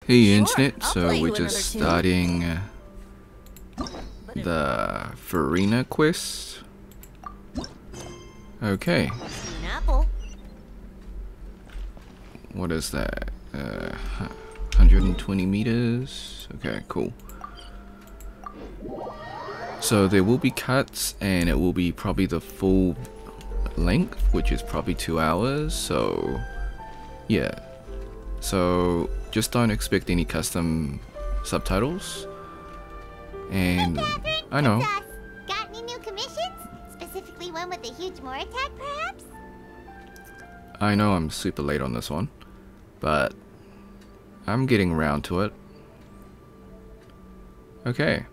Hey Sure, Internet, I'll so play we're you just another starting the Farina quest. Okay, An apple. what is that? 120 meters. Okay, cool. So there will be cuts, and it will be probably the full length, which is probably 2 hours. So yeah, so just don't expect any custom subtitles. And Hey, Catherine, I know. It's us. Got any new commissions? Specifically one with a huge more attack, perhaps? I know I'm super late on this one, but I'm getting around to it. Okay.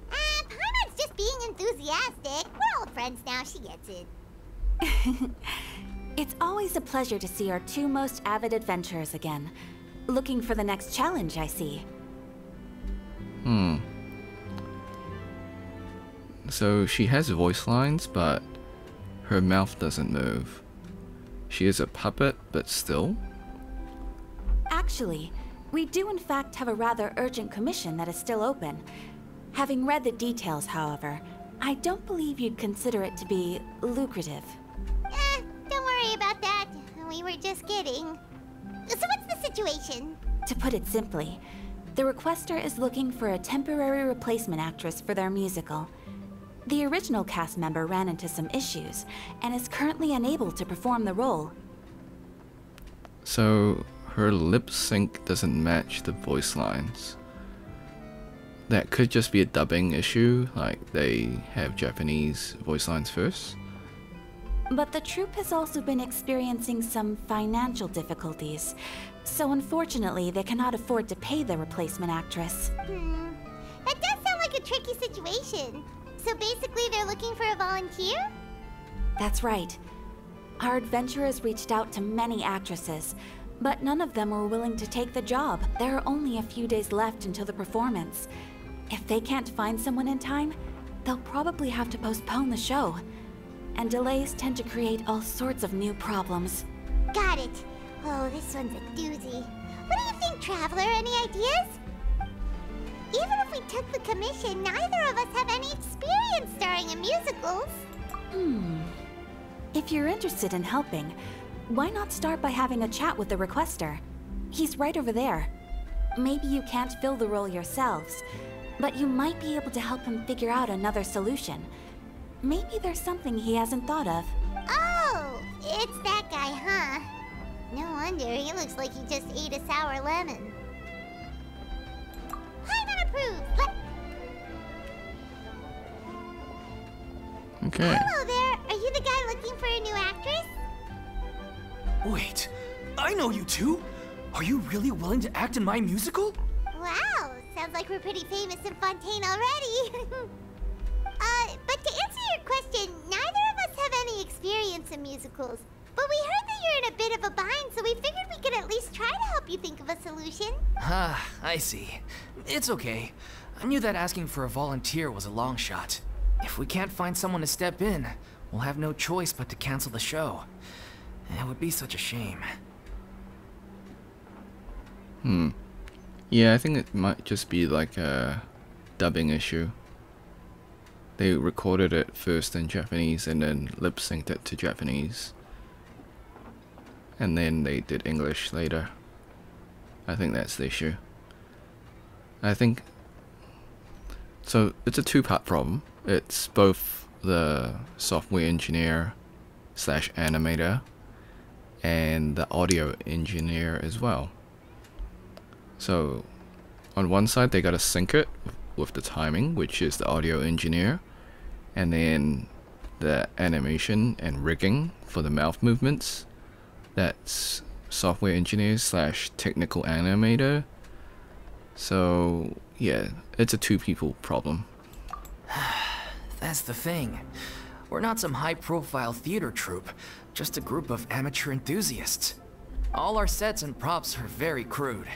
Paimon's just being enthusiastic. We're old friends now, she gets it. It's always a pleasure to see our two most avid adventurers again. Looking for the next challenge, I see. So she has voice lines, but her mouth doesn't move. She is a puppet, but still. Actually, we do in fact have a rather urgent commission that is still open. Having read the details, however, I don't believe you'd consider it to be lucrative. Don't worry about that. We were just kidding. So what's the situation? To put it simply, the requester is looking for a temporary replacement actress for their musical. The original cast member ran into some issues, and is currently unable to perform the role. So her lip sync doesn't match the voice lines. That could just be a dubbing issue, like they have Japanese voice lines first. But the troupe has also been experiencing some financial difficulties, so unfortunately they cannot afford to pay the replacement actress. That does sound like a tricky situation. So basically they're looking for a volunteer? That's right. Our adventurers reached out to many actresses, but none of them were willing to take the job. There are only a few days left until the performance. If they can't find someone in time, they'll probably have to postpone the show. And delays tend to create all sorts of new problems. Got it. Oh, this one's a doozy. What do you think, Traveler? Any ideas? Even if we took the commission, neither of us have any experience starring in musicals. If you're interested in helping, why not start by having a chat with the requester? He's right over there. Maybe you can't fill the role yourselves, but you might be able to help him figure out another solution. Maybe there's something he hasn't thought of. Oh, it's that guy, huh? No wonder, he looks like he just ate a sour lemon. Paimon approved! Okay. Hello there, are you the guy looking for a new actress? Wait, I know you two! Are you really willing to act in my musical? Wow, sounds like we're pretty famous in Fontaine already. But to answer your question, neither of us have any experience in musicals. But we heard that you're in a bit of a bind, so we figured we could at least try to help you think of a solution. Ah, I see. It's okay. I knew that asking for a volunteer was a long shot. If we can't find someone to step in, we'll have no choice but to cancel the show. It would be such a shame. Yeah, I think it might just be like a dubbing issue. They recorded it first in Japanese and then lip synced it to Japanese. And then they did English later. I think that's the issue. I think... So, it's a two-part problem. It's both the software engineer / animator and the audio engineer as well. So, on one side they gotta sync it with the timing, which is the audio engineer, and then the animation and rigging for the mouth movements, that's software engineer / technical animator. So yeah, it's a two-people problem. That's the thing. We're not some high-profile theater troupe, just a group of amateur enthusiasts. All our sets and props are very crude.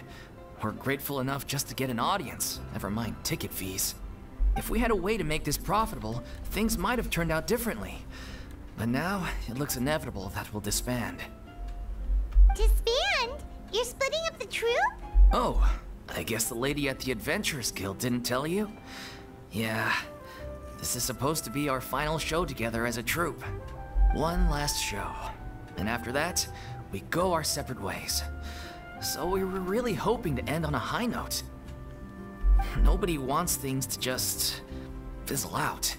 We're grateful enough just to get an audience, never mind ticket fees. If we had a way to make this profitable, things might have turned out differently. But now, it looks inevitable that we'll disband. Disband? You're splitting up the troupe? Oh, I guess the lady at the Adventurers Guild didn't tell you? Yeah, this is supposed to be our final show together as a troupe. One last show. And after that, we go our separate ways. So we were really hoping to end on a high note. Nobody wants things to just fizzle out.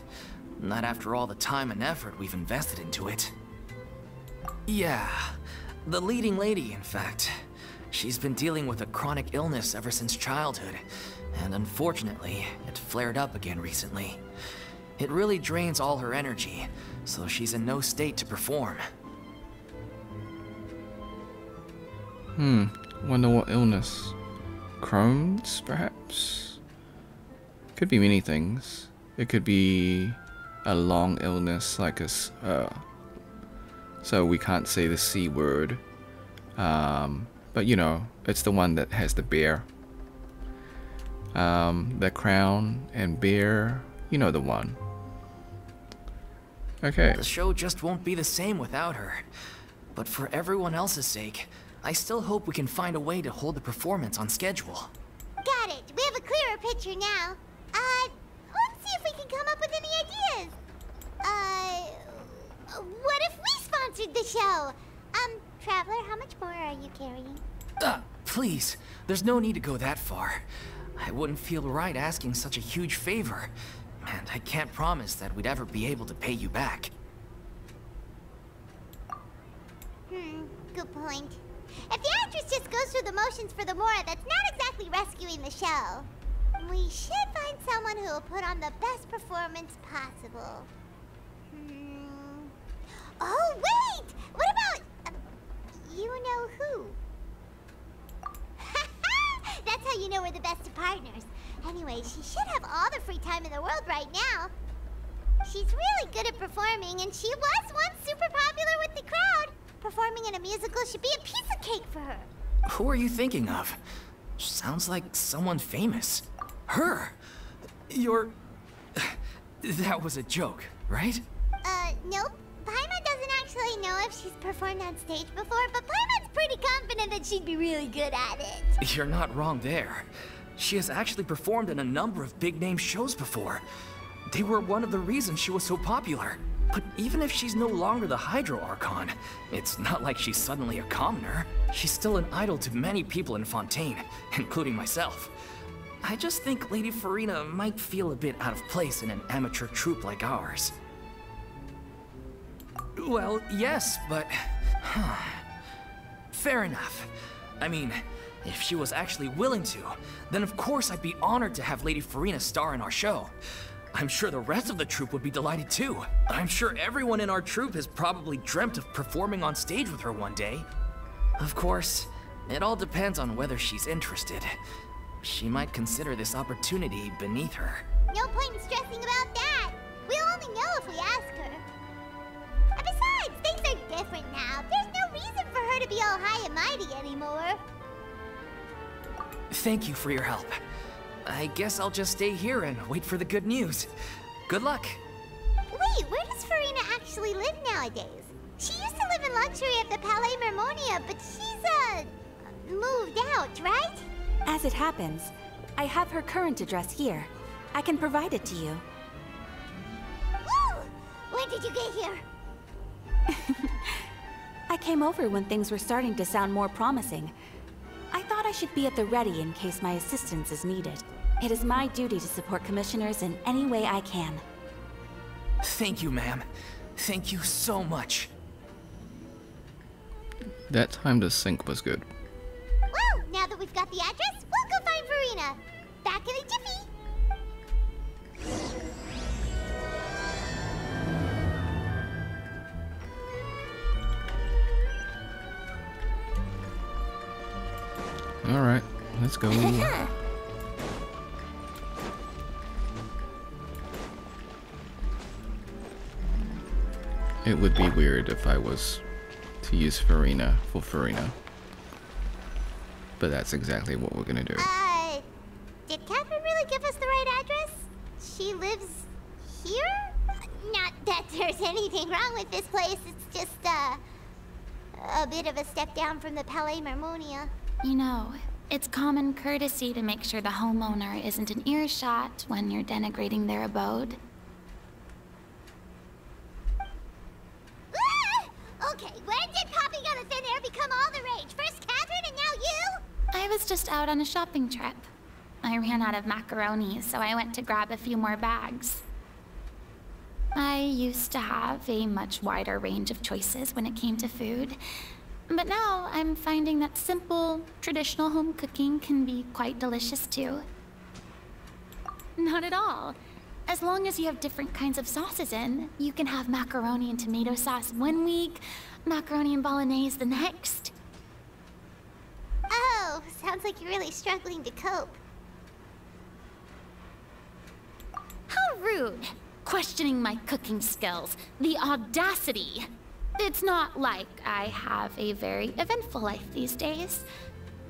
Not after all the time and effort we've invested into it. Yeah, the leading lady, in fact. She's been dealing with a chronic illness ever since childhood, and unfortunately, it flared up again recently. It really drains all her energy, so she's in no state to perform. Wonder what illness? Crohn's, perhaps? Could be many things. It could be a long illness, like so we can't say the C word. But you know, it's the one that has the bear. The crown and bear, you know the one. Okay. The show just won't be the same without her. But for everyone else's sake, I still hope we can find a way to hold the performance on schedule. Got it. We have a clearer picture now. Let's see if we can come up with any ideas. What if we sponsored the show? Traveler, how much more are you carrying? Please, there's no need to go that far. I wouldn't feel right asking such a huge favor, and I can't promise that we'd ever be able to pay you back. Good point. If the actress just goes through the motions for the Mora, that's not exactly rescuing the show. We should find someone who will put on the best performance possible. Oh, wait! What about... you know who? That's how you know we're the best of partners. Anyway, she should have all the free time in the world right now. She's really good at performing, and she was once super popular with the crowd. Performing in a musical should be a piece of cake for her. Who are you thinking of? Sounds like someone famous. Her! You're... That was a joke, right? Nope. Paimon doesn't actually know if she's performed on stage before, but Paimon's pretty confident that she'd be really good at it. You're not wrong there. She has actually performed in a number of big-name shows before. They were one of the reasons she was so popular. But even if she's no longer the Hydro Archon, it's not like she's suddenly a commoner. She's still an idol to many people in Fontaine, including myself. I just think Lady Farina might feel a bit out of place in an amateur troupe like ours. Well, yes, but... Fair enough. I mean, if she was actually willing to, then of course I'd be honored to have Lady Farina star in our show. I'm sure the rest of the troupe would be delighted too. I'm sure everyone in our troupe has probably dreamt of performing on stage with her one day. Of course, it all depends on whether she's interested. She might consider this opportunity beneath her. No point in stressing about that. We'll only know if we ask her. And besides, things are different now. There's no reason for her to be all high and mighty anymore. Thank you for your help. I guess I'll just stay here and wait for the good news. Good luck. Wait, where does Farina actually live nowadays? She used to live in luxury at the Palais Mermonia, but she's, moved out, right? As it happens, I have her current address here. I can provide it to you. Woo! When did you get here? I came over when things were starting to sound more promising. I thought I should be at the ready in case my assistance is needed. It is my duty to support commissioners in any way I can. Thank you, ma'am. Thank you so much. That time to sync was good. Well, now that we've got the address, we'll go find Farina. Back in a jiffy. Alright, let's go. It would be weird if I was to use Farina for Farina. But that's exactly what we're gonna do. Did Catherine really give us the right address? She lives here? Not that there's anything wrong with this place, it's just, a bit of a step down from the Palais Marmonia. You know, it's common courtesy to make sure the homeowner isn't in earshot when you're denigrating their abode. Ah! Okay, when did popping out of thin air become all the rage? First Catherine and now you? I was just out on a shopping trip. I ran out of macaroni, so I went to grab a few more bags. I used to have a much wider range of choices when it came to food, but now I'm finding that simple, traditional home cooking can be quite delicious too. Not at all. As long as you have different kinds of sauces in, you can have macaroni and tomato sauce one week, macaroni and bolognese the next. Oh, sounds like you're really struggling to cope. How rude! Questioning my cooking skills. The audacity! It's not like I have a very eventful life these days.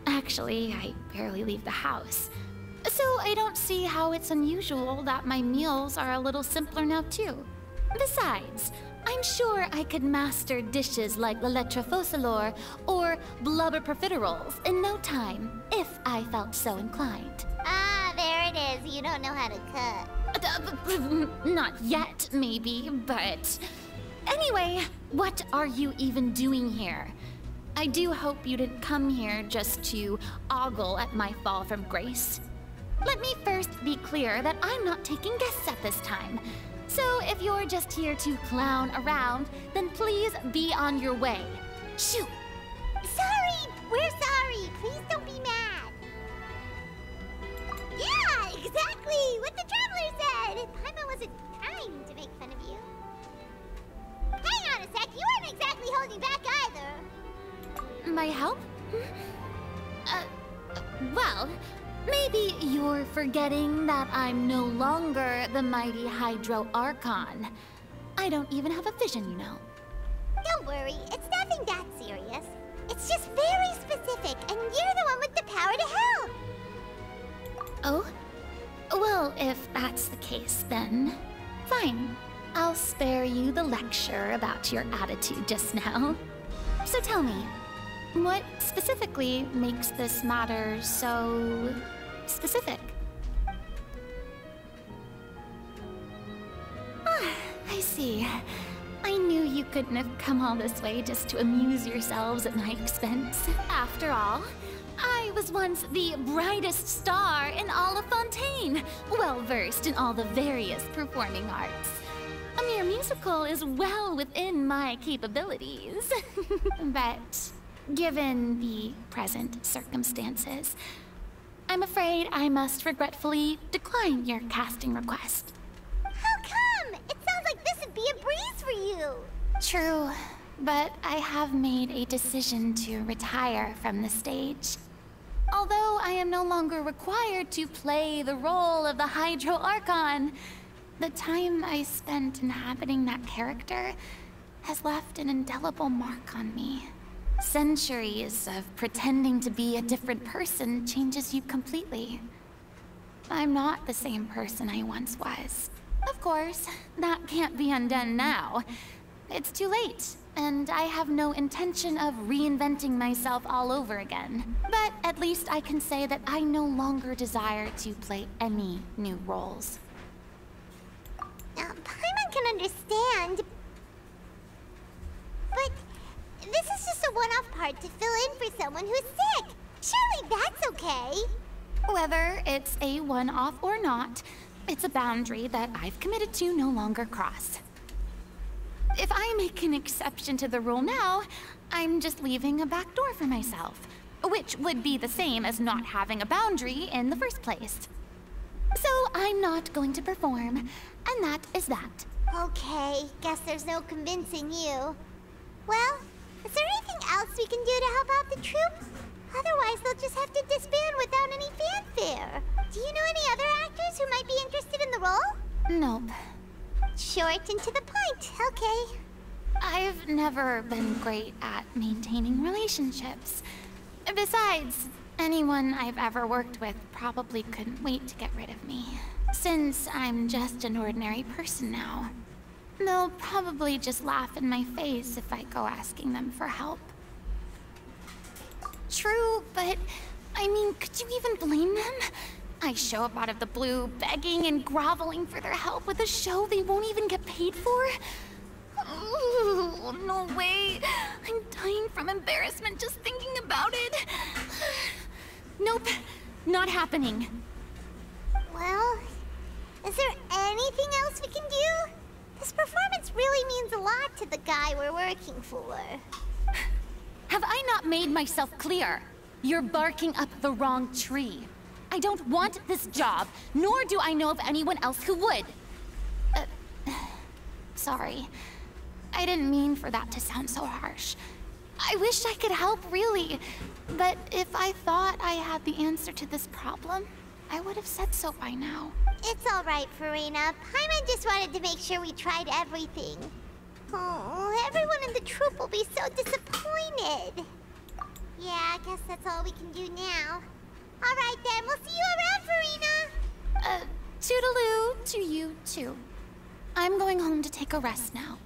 Actually, I barely leave the house. So I don't see how it's unusual that my meals are a little simpler now too. Besides, I'm sure I could master dishes like la lettre focilor or blubber profiteroles in no time, if I felt so inclined. Ah, there it is. You don't know how to cook. Not yet, maybe, but... Anyway, what are you even doing here? I do hope you didn't come here just to ogle at my fall from grace. Let me first be clear that I'm not taking guests at this time. So if you're just here to clown around, then please be on your way. Shoo! Sorry! We're sorry! Please don't be mad! Yeah, exactly! What the Traveler said! Paimon wasn't trying to make fun of you. Hang on a sec, you weren't exactly holding back either. My help? Well, maybe you're forgetting that I'm no longer the mighty Hydro Archon. I don't even have a vision, you know. Don't worry, it's nothing that serious. It's just very specific, and you're the one with the power to help. Oh? Well, if that's the case, then fine. I'll spare you the lecture about your attitude just now. So tell me, what specifically makes this matter so specific? Ah, I see. I knew you couldn't have come all this way just to amuse yourselves at my expense. After all, I was once the brightest star in all of Fontaine, well-versed in all the various performing arts. A mere musical is well within my capabilities. But given the present circumstances, I'm afraid I must regretfully decline your casting request. How come? It sounds like this would be a breeze for you. True, but I have made a decision to retire from the stage. Although I am no longer required to play the role of the Hydro Archon, the time I spent inhabiting that character has left an indelible mark on me. Centuries of pretending to be a different person changes you completely. I'm not the same person I once was. Of course, that can't be undone now. It's too late, and I have no intention of reinventing myself all over again. But at least I can say that I no longer desire to play any new roles. Paimon can understand. But this is just a one-off part to fill in for someone who's sick. Surely that's okay. Whether it's a one-off or not, it's a boundary that I've committed to no longer cross. If I make an exception to the rule now, I'm just leaving a back door for myself, which would be the same as not having a boundary in the first place. So I'm not going to perform, and that is that. Okay, guess there's no convincing you. Well, is there anything else we can do to help out the troupe? Otherwise, they'll just have to disband without any fanfare. Do you know any other actors who might be interested in the role? Nope. Short and to the point, okay. I've never been great at maintaining relationships. Besides, anyone I've ever worked with probably couldn't wait to get rid of me. Since I'm just an ordinary person now, they'll probably just laugh in my face if I go asking them for help. true, but I mean, could you even blame them? I show up out of the blue, begging and groveling for their help with a show they won't even get paid for? Ooh, no way. I'm dying from embarrassment just thinking about it. Nope, not happening. Well, is there anything else we can do? This performance really means a lot to the guy we're working for. Have I not made myself clear? You're barking up the wrong tree. I don't want this job, nor do I know of anyone else who would. Sorry. I didn't mean for that to sound so harsh. I wish I could help, really. But if I thought I had the answer to this problem, I would have said so by now. It's all right, Farina. Paimon just wanted to make sure we tried everything. Oh, everyone in the troupe will be so disappointed. Yeah, I guess that's all we can do now. All right then, we'll see you around, Farina. Toodaloo to you too. I'm going home to take a rest now.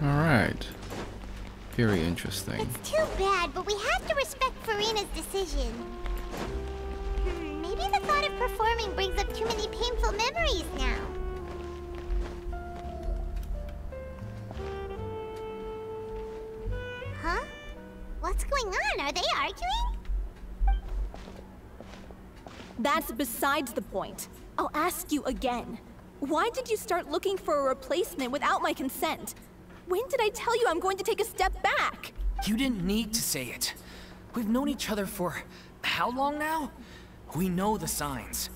Alright. Very interesting. It's too bad, but we have to respect Farina's decision. Maybe the thought of performing brings up too many painful memories now. Huh? What's going on? Are they arguing? That's besides the point. I'll ask you again. Why did you start looking for a replacement without my consent? When did I tell you I'm going to take a step back? You didn't need to say it. We've known each other for how long now? We know the signs.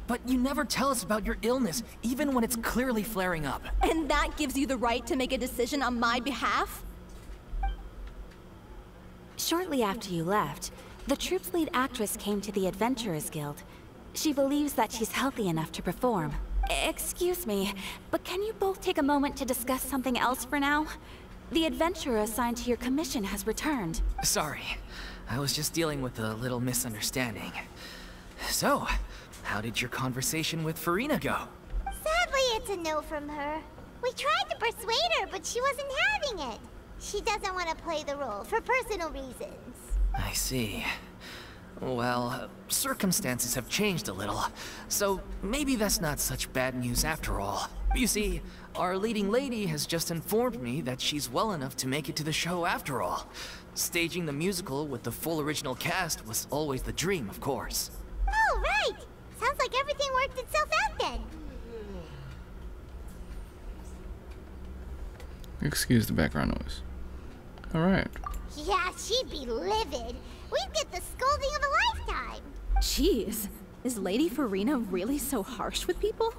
But you never tell us about your illness, even when it's clearly flaring up. And that gives you the right to make a decision on my behalf? Shortly after you left, the troupe's lead actress came to the Adventurers Guild. She believes that she's healthy enough to perform. Excuse me, but can you both take a moment to discuss something else for now? The adventurer assigned to your commission has returned. Sorry, I was just dealing with a little misunderstanding. So, how did your conversation with Farina go? Sadly, it's a no from her. We tried to persuade her, but she wasn't having it. She doesn't want to play the role for personal reasons. I see. Well, circumstances have changed a little, so maybe that's not such bad news after all. You see, our leading lady has just informed me that she's well enough to make it to the show after all. Staging the musical with the full original cast was always the dream, of course. Oh, right! Sounds like everything worked itself out then. Excuse the background noise. Alright. Yeah, she'd be livid. We'd get the scolding of a lifetime. Jeez, is Lady Farina really so harsh with people?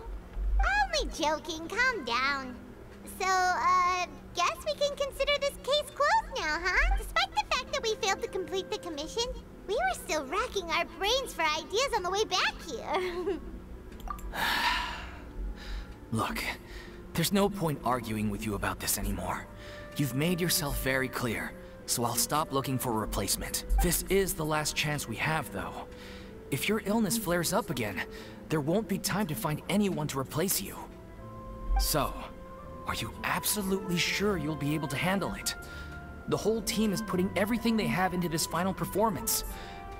Only joking, calm down. So, guess we can consider this case closed now, huh? Despite the fact that we failed to complete the commission, we were still racking our brains for ideas on the way back here. Look, there's no point arguing with you about this anymore. You've made yourself very clear, so I'll stop looking for a replacement. This is the last chance we have, though. If your illness flares up again, there won't be time to find anyone to replace you. So, are you absolutely sure you'll be able to handle it? The whole team is putting everything they have into this final performance.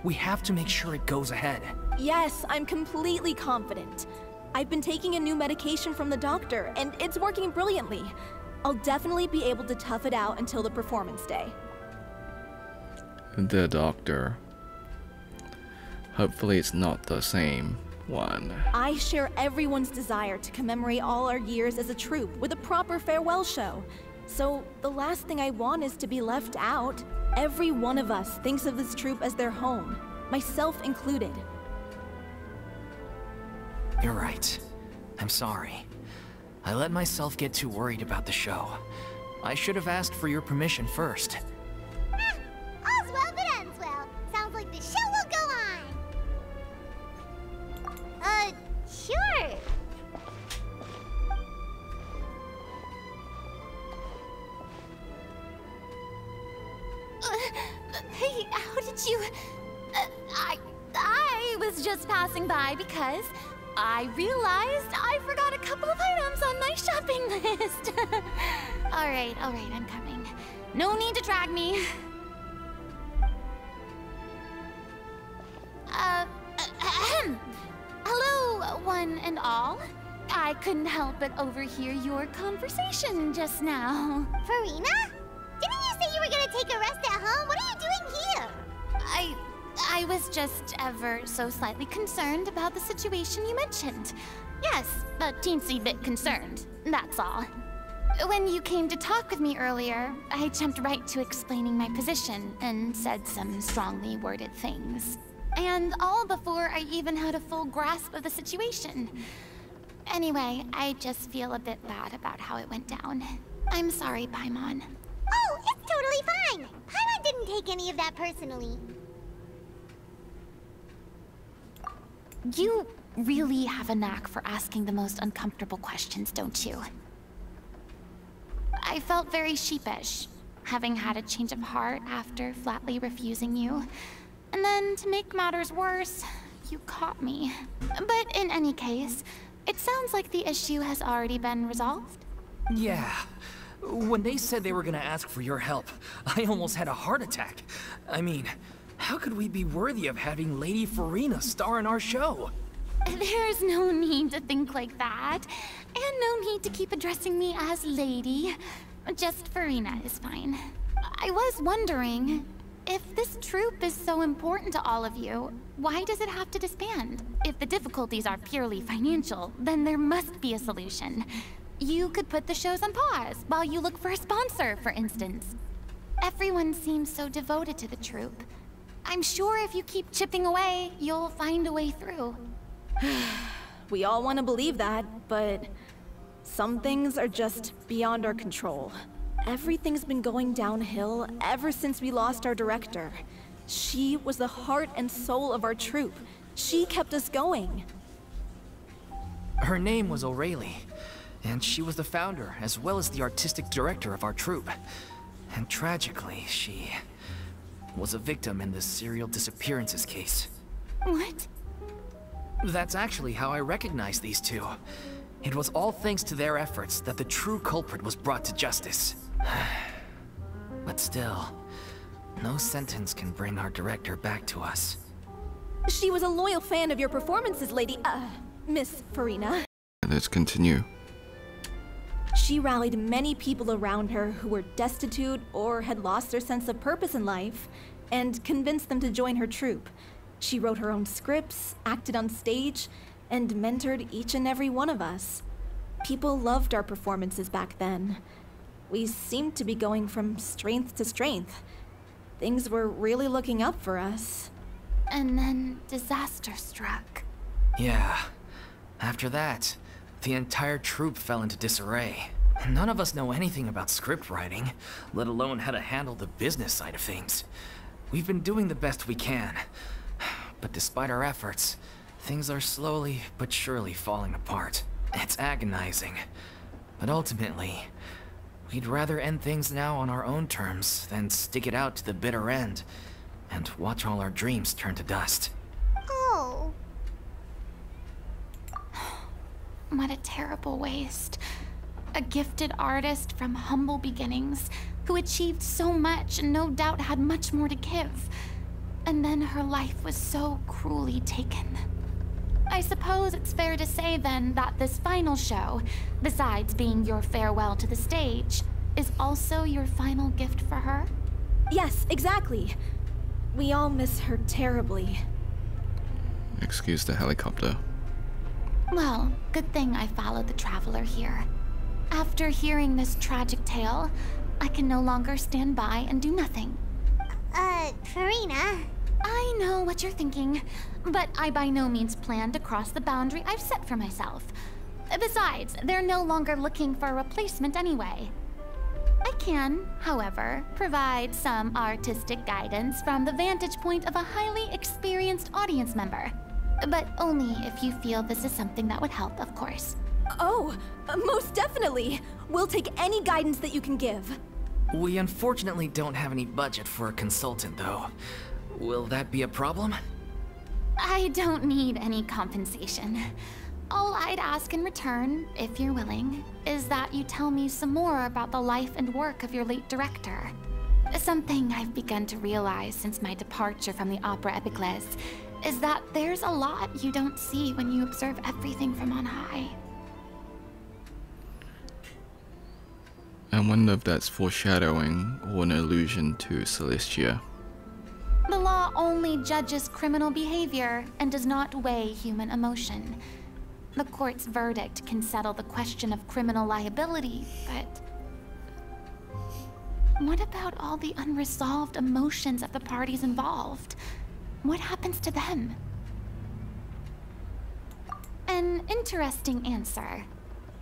We have to make sure it goes ahead. Yes, I'm completely confident. I've been taking a new medication from the doctor, and it's working brilliantly. I'll definitely be able to tough it out until the performance day. The doctor. Hopefully it's not the same one. I share everyone's desire to commemorate all our years as a troupe with a proper farewell show. So the last thing I want is to be left out. Every one of us thinks of this troupe as their home, myself included. You're right. I'm sorry. I let myself get too worried about the show. I should have asked for your permission first. All's well that ends well. Sounds like the show will go on. Sure. Hey, how did you... was just passing by because I realized I forgot a couple of items on my shopping list. Alright, I'm coming. No need to drag me. Hello, one and all. I couldn't help but overhear your conversation just now. Farina? Didn't you say you were gonna take a rest at home? What are you doing here? I was just ever so slightly concerned about the situation you mentioned. Yes, a teensy bit concerned, that's all. When you came to talk with me earlier, I jumped right to explaining my position and said some strongly worded things. And all before I even had a full grasp of the situation. Anyway, I just feel a bit bad about how it went down. I'm sorry, Paimon. Oh, it's totally fine. Paimon didn't take any of that personally. You really have a knack for asking the most uncomfortable questions, don't you? I felt very sheepish, having had a change of heart after flatly refusing you. And then, to make matters worse, you caught me. But in any case, it sounds like the issue has already been resolved. Yeah. When they said they were gonna ask for your help, I almost had a heart attack. I mean, how could we be worthy of having Lady Farina star in our show? There's no need to think like that. And no need to keep addressing me as Lady. Just Farina is fine. I was wondering, if this troupe is so important to all of you, why does it have to disband? If the difficulties are purely financial, then there must be a solution. You could put the shows on pause while you look for a sponsor, for instance. Everyone seems so devoted to the troupe. I'm sure if you keep chipping away, you'll find a way through. We all want to believe that, but some things are just beyond our control. Everything's been going downhill ever since we lost our director. She was the heart and soul of our troupe. She kept us going. Her name was O'Reilly, and she was the founder as well as the artistic director of our troupe. And tragically, she was a victim in the serial disappearances case. What? That's actually how I recognized these two. It was all thanks to their efforts that the true culprit was brought to justice. But still, no sentence can bring our director back to us. She was a loyal fan of your performances, Miss Farina. Let's continue. She rallied many people around her who were destitute or had lost their sense of purpose in life, and convinced them to join her troupe. She wrote her own scripts, acted on stage, and mentored each and every one of us. People loved our performances back then. We seemed to be going from strength to strength. Things were really looking up for us. And then disaster struck. Yeah. After that, the entire troupe fell into disarray. None of us know anything about script writing, let alone how to handle the business side of things. We've been doing the best we can. But despite our efforts, things are slowly but surely falling apart. It's agonizing. But ultimately, we'd rather end things now on our own terms than stick it out to the bitter end and watch all our dreams turn to dust. Oh. What a terrible waste. A gifted artist from humble beginnings who achieved so much and no doubt had much more to give. And then her life was so cruelly taken. I suppose it's fair to say then that this final show, besides being your farewell to the stage, is also your final gift for her? Yes, exactly. We all miss her terribly. Excuse the helicopter. Well, good thing I followed the traveler here. After hearing this tragic tale, I can no longer stand by and do nothing. Farina? I know what you're thinking, but I by no means plan to cross the boundary I've set for myself. Besides, they're no longer looking for a replacement anyway. I can, however, provide some artistic guidance from the vantage point of a highly experienced audience member. But only if you feel this is something that would help, of course. Oh, most definitely. We'll take any guidance that you can give. We unfortunately don't have any budget for a consultant, though. Will that be a problem? I don't need any compensation. All I'd ask in return, if you're willing, is that you tell me some more about the life and work of your late director. Something I've begun to realize since my departure from the Opera Epiclese is that there's a lot you don't see when you observe everything from on high. I wonder if that's foreshadowing or an allusion to Celestia. The law only judges criminal behavior and does not weigh human emotion. The court's verdict can settle the question of criminal liability, but what about all the unresolved emotions of the parties involved? What happens to them? An interesting answer.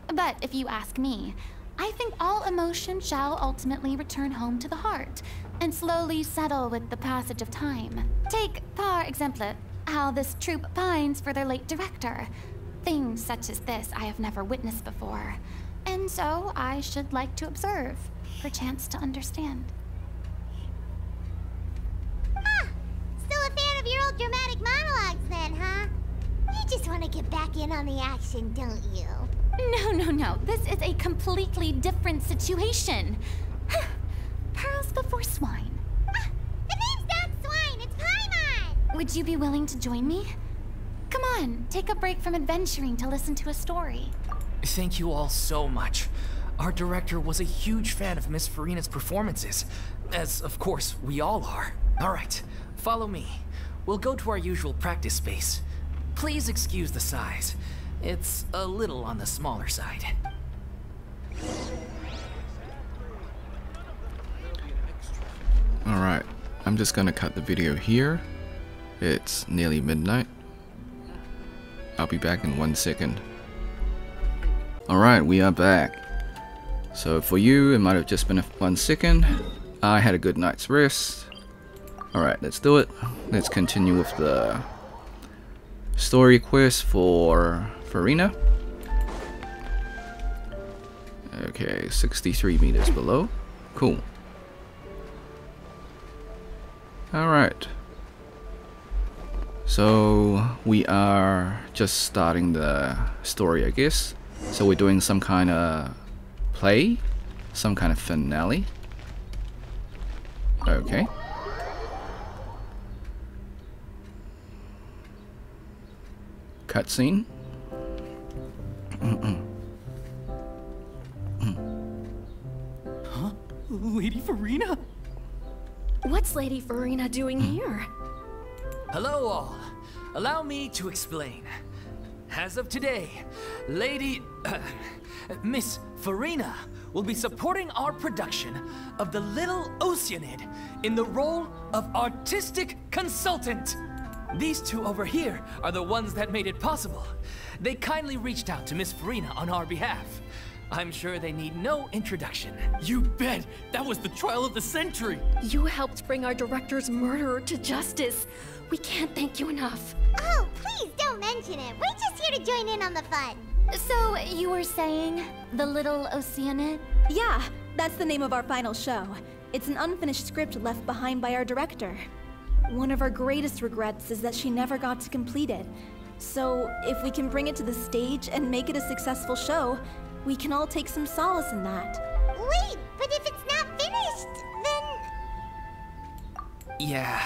But if you ask me, I think all emotion shall ultimately return home to the heart and slowly settle with the passage of time. Take, par exemple, how this troupe pines for their late director. Things such as this I have never witnessed before, and so I should like to observe, perchance to understand. Ah, still a fan of your old dramatic monologues then, huh? You just want to get back in on the action, don't you? No. This is a completely different situation. Pearls before swine. Ah, the name's not Swine, it's Paimon! Would you be willing to join me? Come on, take a break from adventuring to listen to a story. Thank you all so much. Our director was a huge fan of Miss Furina's performances, as of course we all are. Alright, follow me. We'll go to our usual practice space. Please excuse the size. It's a little on the smaller side. Alright, I'm just gonna cut the video here. It's nearly midnight. I'll be back in 1 second. Alright, we are back. So for you, it might have just been 1 second. I had a good night's rest. Alright, let's do it. Let's continue with the story quest for Furina. Okay, 63 meters below. Cool. Alright. So we are just starting the story, I guess. So we're doing some kind of play, some kind of finale. Okay. Cutscene. Huh? Lady Furina? What's Lady Furina doing here? Hello all. Allow me to explain. As of today, Miss Furina will be supporting our production of The Little Oceanid in the role of artistic consultant. These two over here are the ones that made it possible. They kindly reached out to Miss Furina on our behalf. I'm sure they need no introduction. You bet! That was the trial of the century! You helped bring our director's murderer to justice. We can't thank you enough. Oh, please don't mention it. We're just here to join in on the fun. So, you were saying, The Little Oceanid? Yeah, that's the name of our final show. It's an unfinished script left behind by our director. One of our greatest regrets is that she never got to complete it. So, if we can bring it to the stage and make it a successful show, we can all take some solace in that. Wait, but if it's not finished, then... Yeah,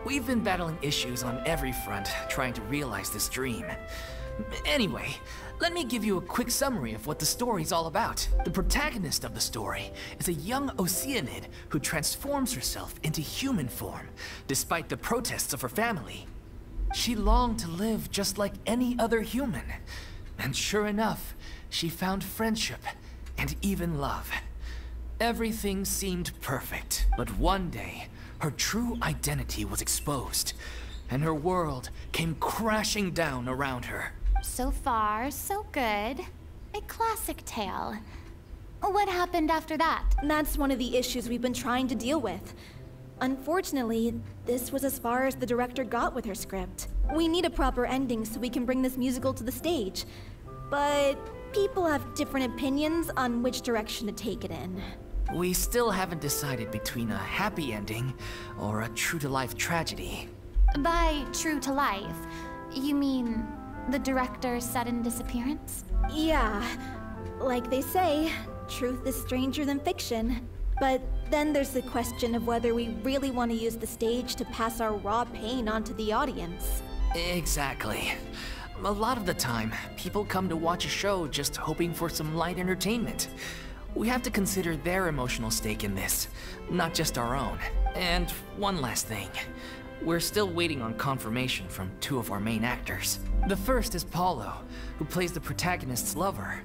we've been battling issues on every front, trying to realize this dream. Anyway, let me give you a quick summary of what the story's all about. The protagonist of the story is a young Oceanid who transforms herself into human form, despite the protests of her family. She longed to live just like any other human, and sure enough, she found friendship and even love. Everything seemed perfect, but one day, her true identity was exposed, and her world came crashing down around her. So far, so good. A classic tale. What happened after that? That's one of the issues we've been trying to deal with. Unfortunately, this was as far as the director got with her script. We need a proper ending so we can bring this musical to the stage. But people have different opinions on which direction to take it in. We still haven't decided between a happy ending or a true-to-life tragedy. By true to life, you mean the director's sudden disappearance? Yeah, like they say, truth is stranger than fiction. But then there's the question of whether we really want to use the stage to pass our raw pain onto the audience. Exactly. A lot of the time, people come to watch a show just hoping for some light entertainment. We have to consider their emotional stake in this, not just our own. And one last thing. We're still waiting on confirmation from 2 of our main actors. The first is Paulo, who plays the protagonist's lover.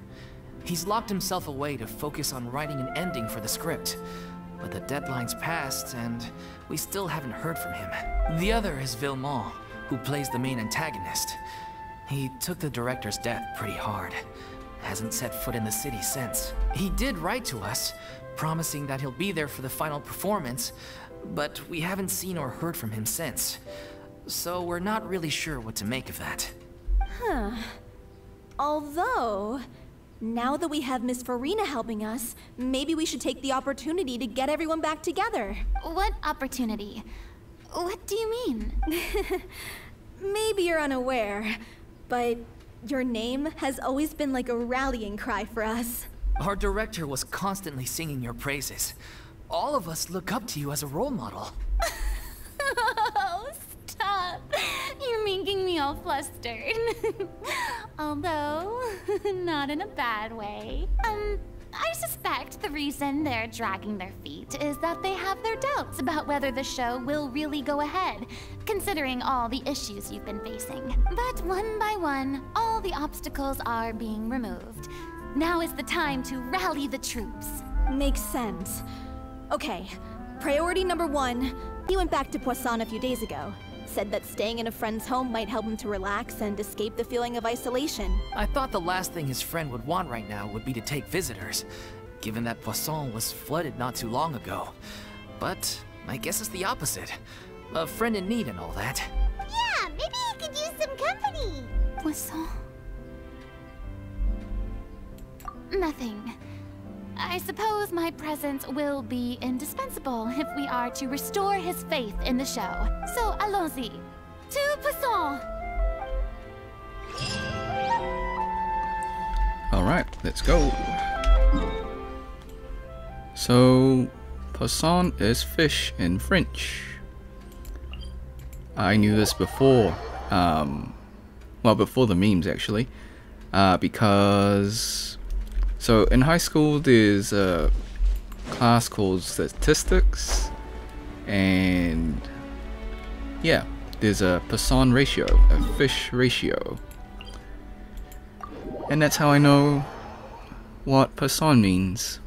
He's locked himself away to focus on writing an ending for the script. But the deadline's passed, and we still haven't heard from him. The other is Villemont, who plays the main antagonist. He took the director's death pretty hard. Hasn't set foot in the city since. He did write to us, promising that he'll be there for the final performance, but we haven't seen or heard from him since. So we're not really sure what to make of that. Huh. Although, now that we have Miss Farina helping us, maybe we should take the opportunity to get everyone back together. What opportunity? What do you mean? Maybe you're unaware, but your name has always been like a rallying cry for us. Our director was constantly singing your praises. All of us look up to you as a role model. Oh, stop. You're making me all flustered. Although, not in a bad way. I suspect the reason they're dragging their feet is that they have their doubts about whether the show will really go ahead, considering all the issues you've been facing. But one by one, all the obstacles are being removed. Now is the time to rally the troops. Makes sense. Okay, priority number 1. He went back to Poisson a few days ago. Said that staying in a friend's home might help him to relax and escape the feeling of isolation. I thought the last thing his friend would want right now would be to take visitors, given that Poisson was flooded not too long ago. But I guess it's the opposite. A friend in need and all that. Yeah, maybe he could use some company. Poisson? Nothing. I suppose my presence will be indispensable if we are to restore his faith in the show. So, allons-y. To Poisson! Alright, let's go. So, Poisson is fish in French. I knew this before. Well, before the memes actually. Because... So in high school there's a class called statistics, and yeah, there's a Poisson ratio, a fish ratio, and that's how I know what Poisson means.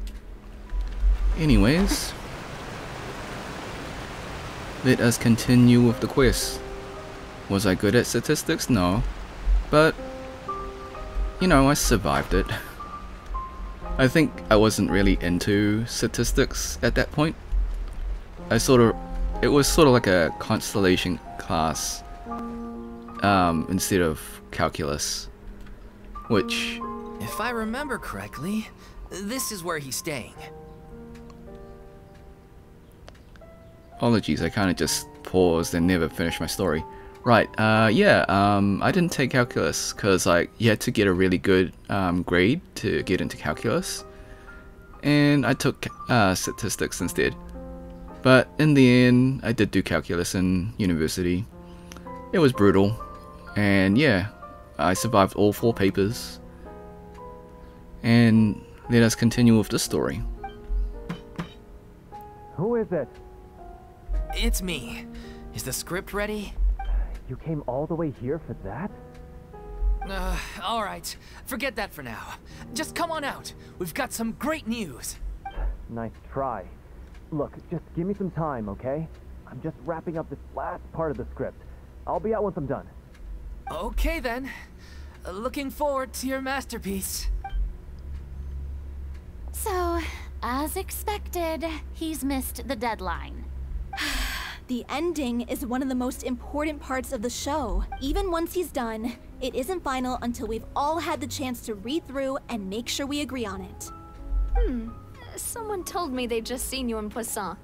Anyways, let us continue with the quiz. Was I good at statistics? No, but you know, I survived it. I think I wasn't really into statistics at that point. It was sort of like a constellation class instead of calculus, which... If I remember correctly, this is where he's staying. Apologies, I kind of just paused and never finished my story. Right, I didn't take calculus because like you had to get a really good grade to get into calculus, and I took statistics instead. But in the end, I did do calculus in university. It was brutal, and yeah, I survived all 4 papers. And let us continue with the story. Who is it? It's me. Is the script ready? You came all the way here for that? Alright. Forget that for now. Just come on out. We've got some great news. Nice try. Look, just give me some time, okay? I'm just wrapping up this last part of the script. I'll be out once I'm done. Okay then. Looking forward to your masterpiece. So, as expected, he's missed the deadline. The ending is one of the most important parts of the show. Even once he's done, it isn't final until we've all had the chance to read through and make sure we agree on it. Someone told me they'd just seen you in Poisson.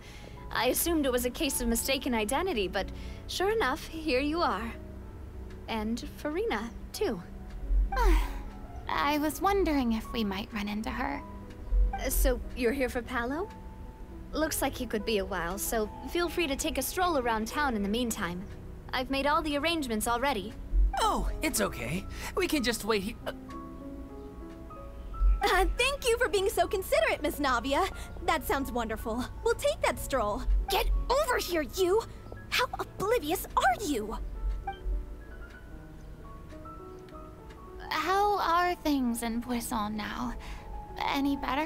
I assumed it was a case of mistaken identity, but Sure enough, here you are. And Farina, too. I was wondering if we might run into her. So, you're here for Palo? Looks like he could be a while, so feel free to take a stroll around town in the meantime. I've made all the arrangements already. Oh, it's okay. We can just wait here. Thank you for being so considerate, Miss Navia. That sounds wonderful. We'll take that stroll. Get over here, you! How oblivious are you? How are things in Poisson now? Any better?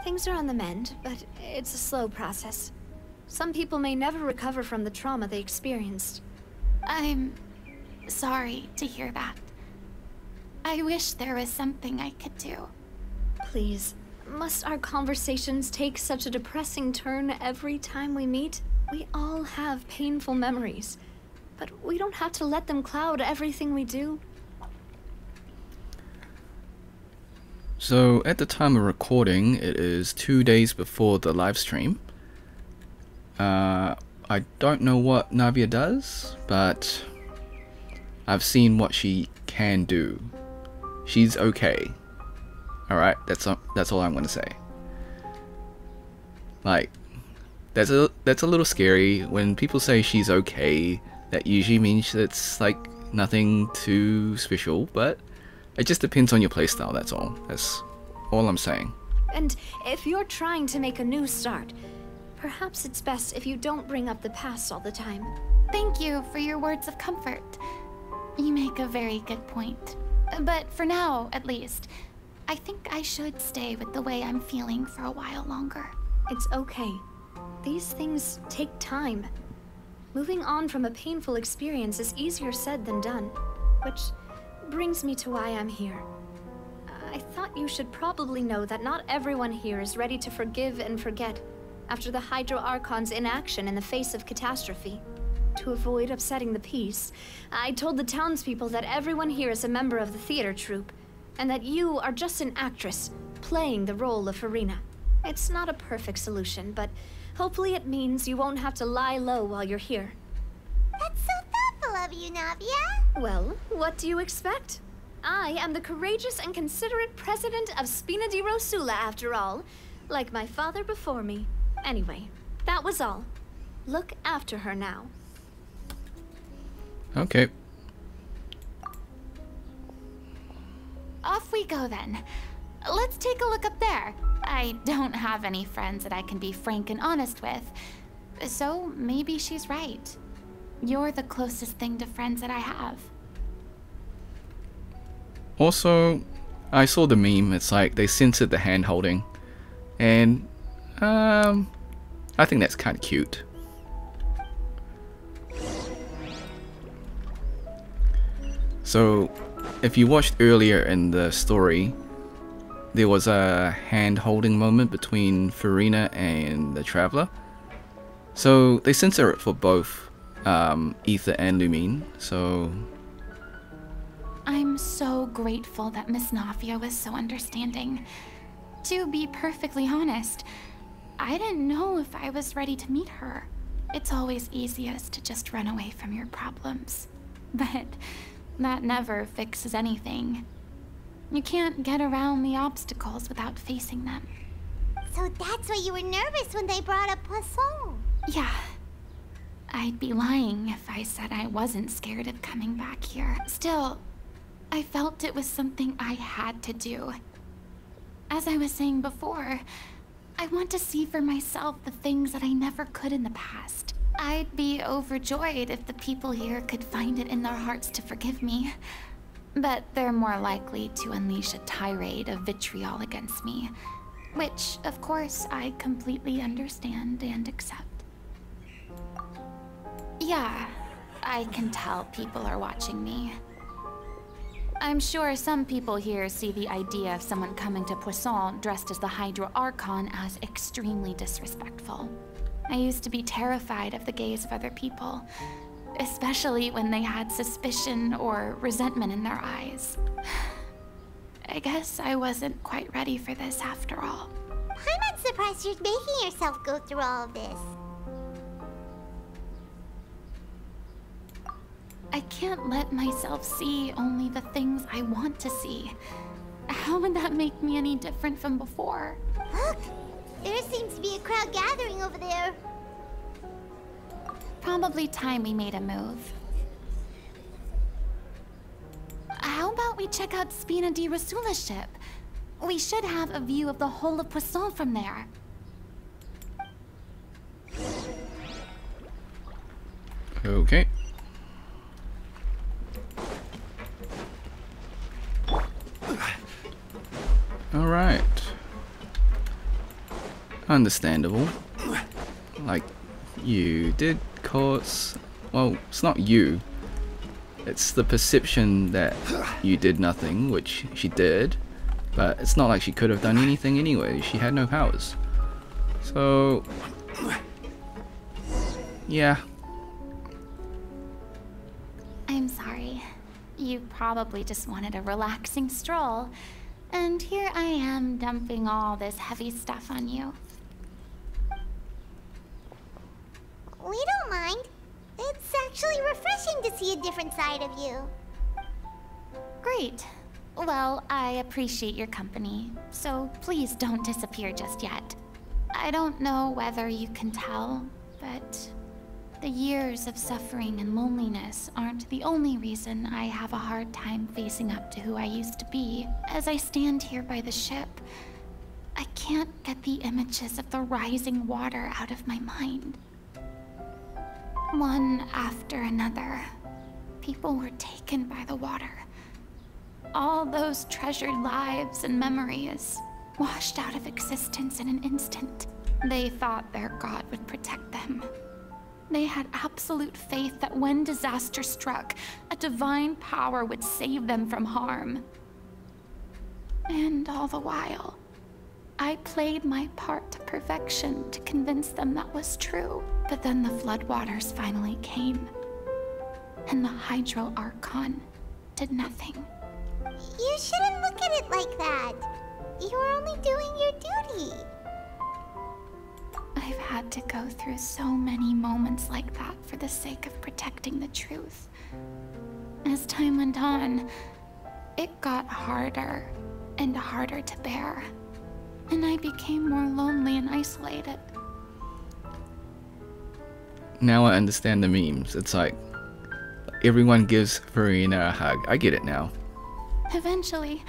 Things are on the mend, but it's a slow process. Some people may never recover from the trauma they experienced. I'm sorry to hear that. I wish there was something I could do. Please, must our conversations take such a depressing turn every time we meet? We all have painful memories, but we don't have to let them cloud everything we do. So at the time of recording, it is 2 days before the live stream. I don't know what Navia does, but I've seen what she can do. She's okay. Alright, that's all I'm gonna say. Like, that's a little scary. When people say she's okay, that usually means it's like nothing too special, but it just depends on your playstyle, that's all. That's all I'm saying. And if you're trying to make a new start, perhaps it's best if you don't bring up the past all the time. Thank you for your words of comfort. You make a very good point. But for now, at least, I think I should stay with the way I'm feeling for a while longer. It's okay. These things take time. Moving on from a painful experience is easier said than done, which brings me to why I'm here. I thought you should probably know that not everyone here is ready to forgive and forget after the Hydro Archon's inaction in the face of catastrophe. To avoid upsetting the peace, I told the townspeople that everyone here is a member of the theater troupe, and that you are just an actress playing the role of Farina. It's not a perfect solution, but hopefully it means you won't have to lie low while you're here. That's so thoughtful of you, Navia. Well, what do you expect? I am the courageous and considerate president of Spina di Rosula, after all, like my father before me. Anyway, that was all. Look after her now. Okay. Off we go then. Let's take a look up there. I don't have any friends that I can be frank and honest with, so maybe she's right. You're the closest thing to friends that I have. Also, I saw the meme. It's like they censored the hand holding, and I think that's kind of cute. So, if you watched earlier in the story, there was a hand-holding moment between Farina and the Traveler. So, they censor it for both Ether and Lumine, so... I'm so grateful that Miss Navia was so understanding. To be perfectly honest, I didn't know if I was ready to meet her. It's always easiest to just run away from your problems. But that never fixes anything. You can't get around the obstacles without facing them. So that's why you were nervous when they brought up Poisson. Yeah. I'd be lying if I said I wasn't scared of coming back here. Still, I felt it was something I had to do. As I was saying before, I want to see for myself the things that I never could in the past. I'd be overjoyed if the people here could find it in their hearts to forgive me. But they're more likely to unleash a tirade of vitriol against me. Which, of course, I completely understand and accept. Yeah, I can tell people are watching me. I'm sure some people here see the idea of someone coming to Poisson dressed as the Hydro Archon as extremely disrespectful. I used to be terrified of the gaze of other people, especially when they had suspicion or resentment in their eyes. I guess I wasn't quite ready for this after all. I'm not surprised you're making yourself go through all of this. I can't let myself see only the things I want to see. How would that make me any different from before? Look! There seems to be a crowd gathering over there. Probably time we made a move. How about we check out Spina di Rasula's ship? We should have a view of the whole of Poisson from there. Okay. Alright. Understandable. Like, you did cause... Well, it's not you. It's the perception that you did nothing, which she did. But it's not like she could have done anything anyway. She had no powers. So... yeah. I'm sorry. You probably just wanted a relaxing stroll. And here I am dumping all this heavy stuff on you. We don't mind. It's actually refreshing to see a different side of you. Great. Well, I appreciate your company, so please don't disappear just yet. I don't know whether you can tell, but the years of suffering and loneliness aren't the only reason I have a hard time facing up to who I used to be. As I stand here by the ship, I can't get the images of the rising water out of my mind. One after another, people were taken by the water. All those treasured lives and memories washed out of existence in an instant. They thought their god would protect them. They had absolute faith that when disaster struck, a divine power would save them from harm. And all the while, I played my part to perfection to convince them that was true. But then the floodwaters finally came, and the Hydro Archon did nothing. You shouldn't look at it like that. You were only doing your duty. I've had to go through so many moments like that for the sake of protecting the truth. As time went on, it got harder and harder to bear, and I became more lonely and isolated. Now I understand the memes. It's like, everyone gives Farina a hug. I get it now. Eventually,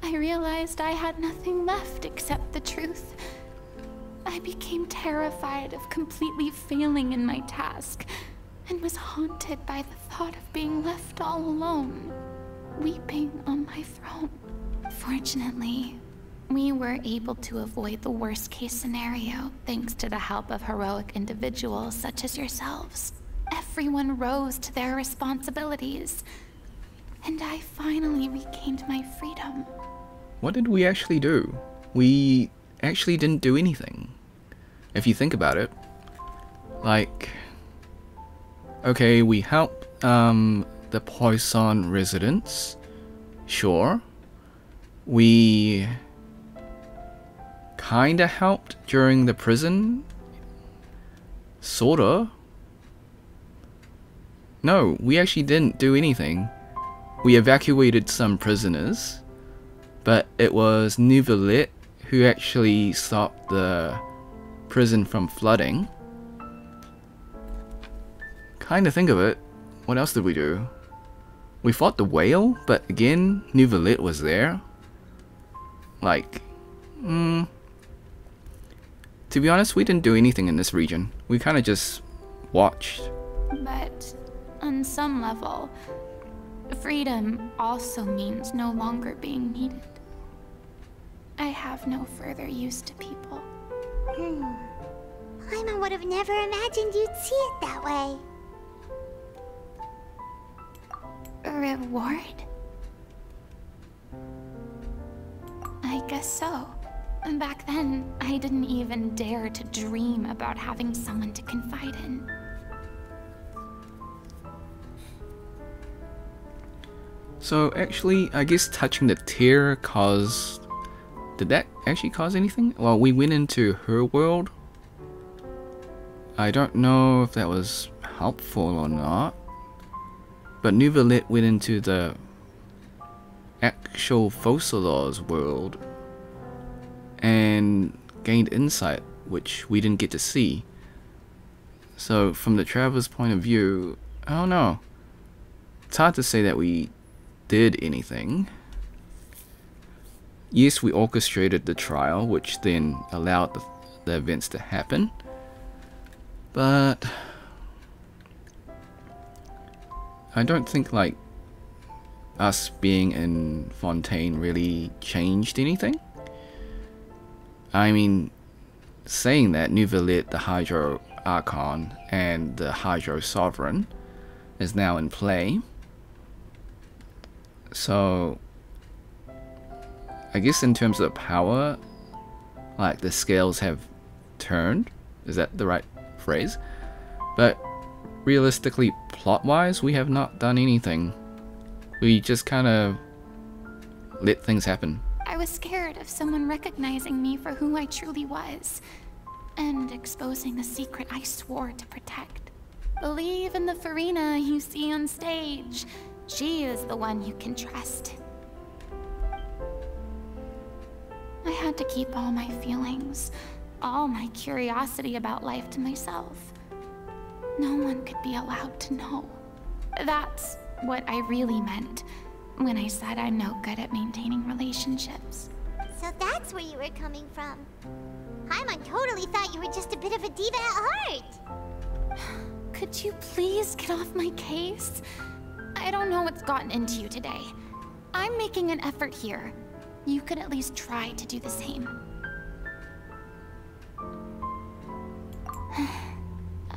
I realized I had nothing left except the truth. I became terrified of completely failing in my task, and was haunted by the thought of being left all alone, weeping on my throne. Fortunately, we were able to avoid the worst-case scenario thanks to the help of heroic individuals such as yourselves. Everyone rose to their responsibilities, and I finally regained my freedom. What did we actually do? We actually didn't do anything. If you think about it. Like, okay, we helped the Poisson residents. Sure. We kinda helped during the prison. Sorta. No, we actually didn't do anything. We evacuated some prisoners, but it was Neuvillette who actually stopped the prison from flooding. Kinda think of it, what else did we do? We fought the whale, but again, Neuvillette was there. Like, to be honest, we didn't do anything in this region. We kinda just watched. But on some level, freedom also means no longer being needed. I have no further use to people. Paimon would have never imagined you'd see it that way. A reward? I guess so. Back then, I didn't even dare to dream about having someone to confide in. So actually, I guess touching the tear caused... Did that actually cause anything? Well, we went into her world. I don't know if that was helpful or not. but Nuvalit went into the actual Focalors world and gained insight, which we didn't get to see. So from the traveler's point of view, I don't know. It's hard to say that we did anything. Yes, we orchestrated the trial, which then allowed the events to happen. But I don't think like us being in Fontaine really changed anything. I mean, saying that, Nuvalit, the Hydro Archon, and the Hydro Sovereign is now in play. So I guess in terms of power, like the scales have turned. Is that the right phrase? But realistically, plot-wise, we have not done anything. We just kind of let things happen. I was scared of someone recognizing me for who I truly was, and exposing the secret I swore to protect. Believe in the Farina you see on stage. She is the one you can trust. I had to keep all my feelings, all my curiosity about life to myself. No one could be allowed to know. That's what I really meant when I said I'm no good at maintaining relationships. So that's where you were coming from. Paimon totally thought you were just a bit of a diva at heart. Could you please get off my case? I don't know what's gotten into you today. I'm making an effort here. You could at least try to do the same.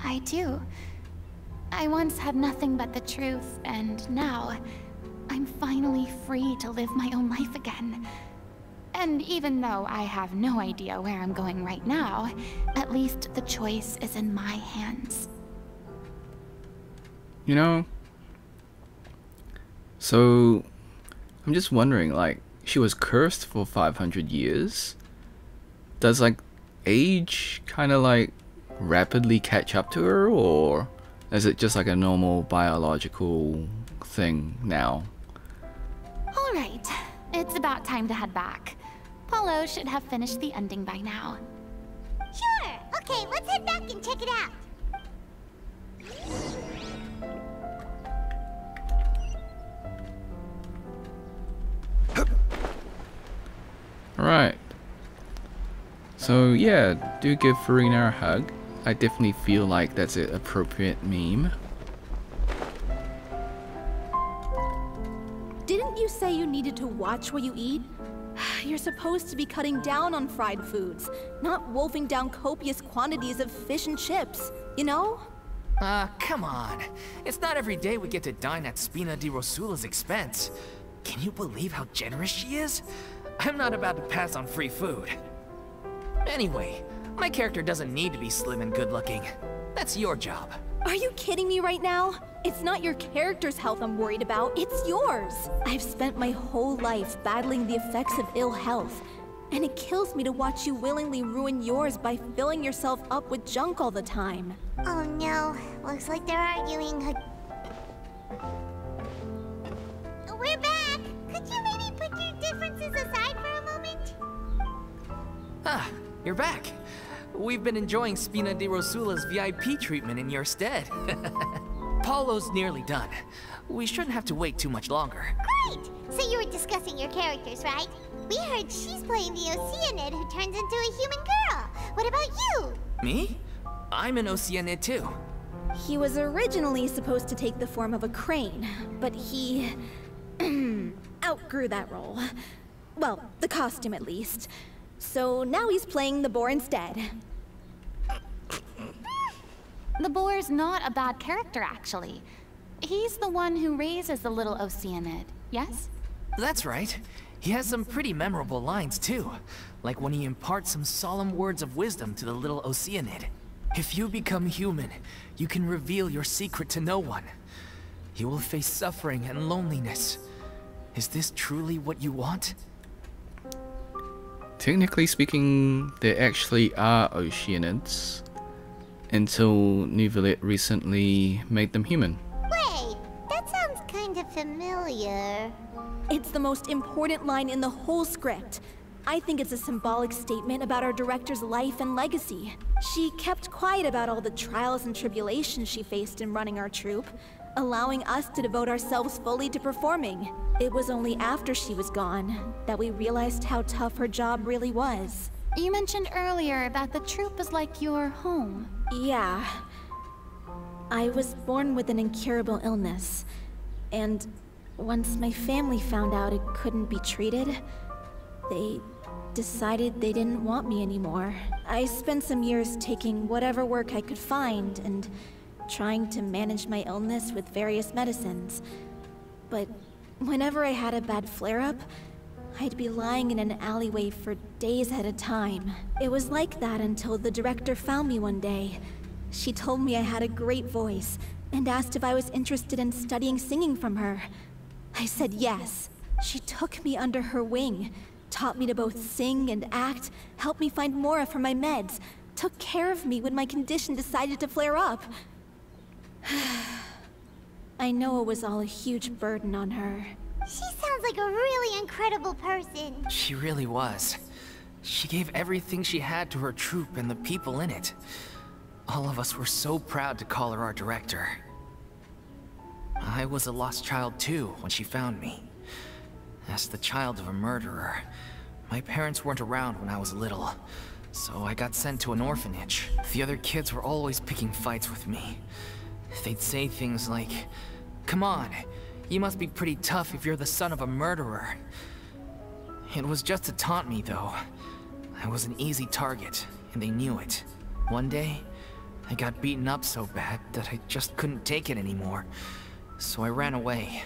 I do. I once had nothing but the truth, and now I'm finally free to live my own life again. And even though I have no idea where I'm going right now, at least the choice is in my hands. You know, so I'm just wondering, like, she was cursed for 500 years. Does like age kind of like rapidly catch up to her, or is it just like a normal biological thing now? Alright, it's about time to head back. Paulo should have finished the ending by now. Sure. Okay, let's head back and check it out. Alright. So yeah, do give Farina a hug. I definitely feel like that's an appropriate meme. Didn't you say you needed to watch what you eat? You're supposed to be cutting down on fried foods, not wolfing down copious quantities of fish and chips, you know? Come on. It's not every day we get to dine at Spina di Rosula's expense. Can you believe how generous she is? I'm not about to pass on free food. Anyway, my character doesn't need to be slim and good-looking. That's your job. Are you kidding me right now? It's not your character's health I'm worried about, it's yours. I've spent my whole life battling the effects of ill health, and it kills me to watch you willingly ruin yours by filling yourself up with junk all the time. Oh no, looks like they're arguing. We're back! Could you maybe put your differences aside for a moment? Ah, you're back. We've been enjoying Spina di Rosula's VIP treatment in your stead. Paulo's nearly done. We shouldn't have to wait too much longer. Great! So you were discussing your characters, right? We heard she's playing the Oceanid who turns into a human girl. What about you? Me? I'm an Oceanid too. He was originally supposed to take the form of a crane, but he outgrew that role. Well, the costume at least. So now he's playing the boar instead. The boar's not a bad character, actually. He's the one who raises the little Oceanid, yes? That's right. He has some pretty memorable lines too. Like when he imparts some solemn words of wisdom to the little Oceanid. If you become human, you can reveal your secret to no one. You will face suffering and loneliness. Is this truly what you want? Technically speaking, there actually are Oceanids, until Nuvalit recently made them human. Wait, that sounds familiar. It's the most important line in the whole script. I think it's a symbolic statement about our director's life and legacy. She kept quiet about all the trials and tribulations she faced in running our troupe, allowing us to devote ourselves fully to performing. It was only after she was gone that we realized how tough her job really was. You mentioned earlier that the troupe is like your home. Yeah. I was born with an incurable illness, and once my family found out it couldn't be treated, they decided they didn't want me anymore. I spent some years taking whatever work I could find and trying to manage my illness with various medicines. But whenever I had a bad flare-up, I'd be lying in an alleyway for days at a time. It was like that until the director found me one day. She told me I had a great voice and asked if I was interested in studying singing from her. I said yes. She took me under her wing, taught me to both sing and act, helped me find Mora for my meds, took care of me when my condition decided to flare up. I know it was all a huge burden on her. She sounds like a really incredible person. She really was. She gave everything she had to her troupe and the people in it. All of us were so proud to call her our director. I was a lost child too when she found me. As the child of a murderer, my parents weren't around when I was little, so I got sent to an orphanage. The other kids were always picking fights with me. They'd say things like, "Come on, you must be pretty tough if you're the son of a murderer." It was just to taunt me, though. I was an easy target, and they knew it. One day, I got beaten up so bad that I just couldn't take it anymore, so I ran away.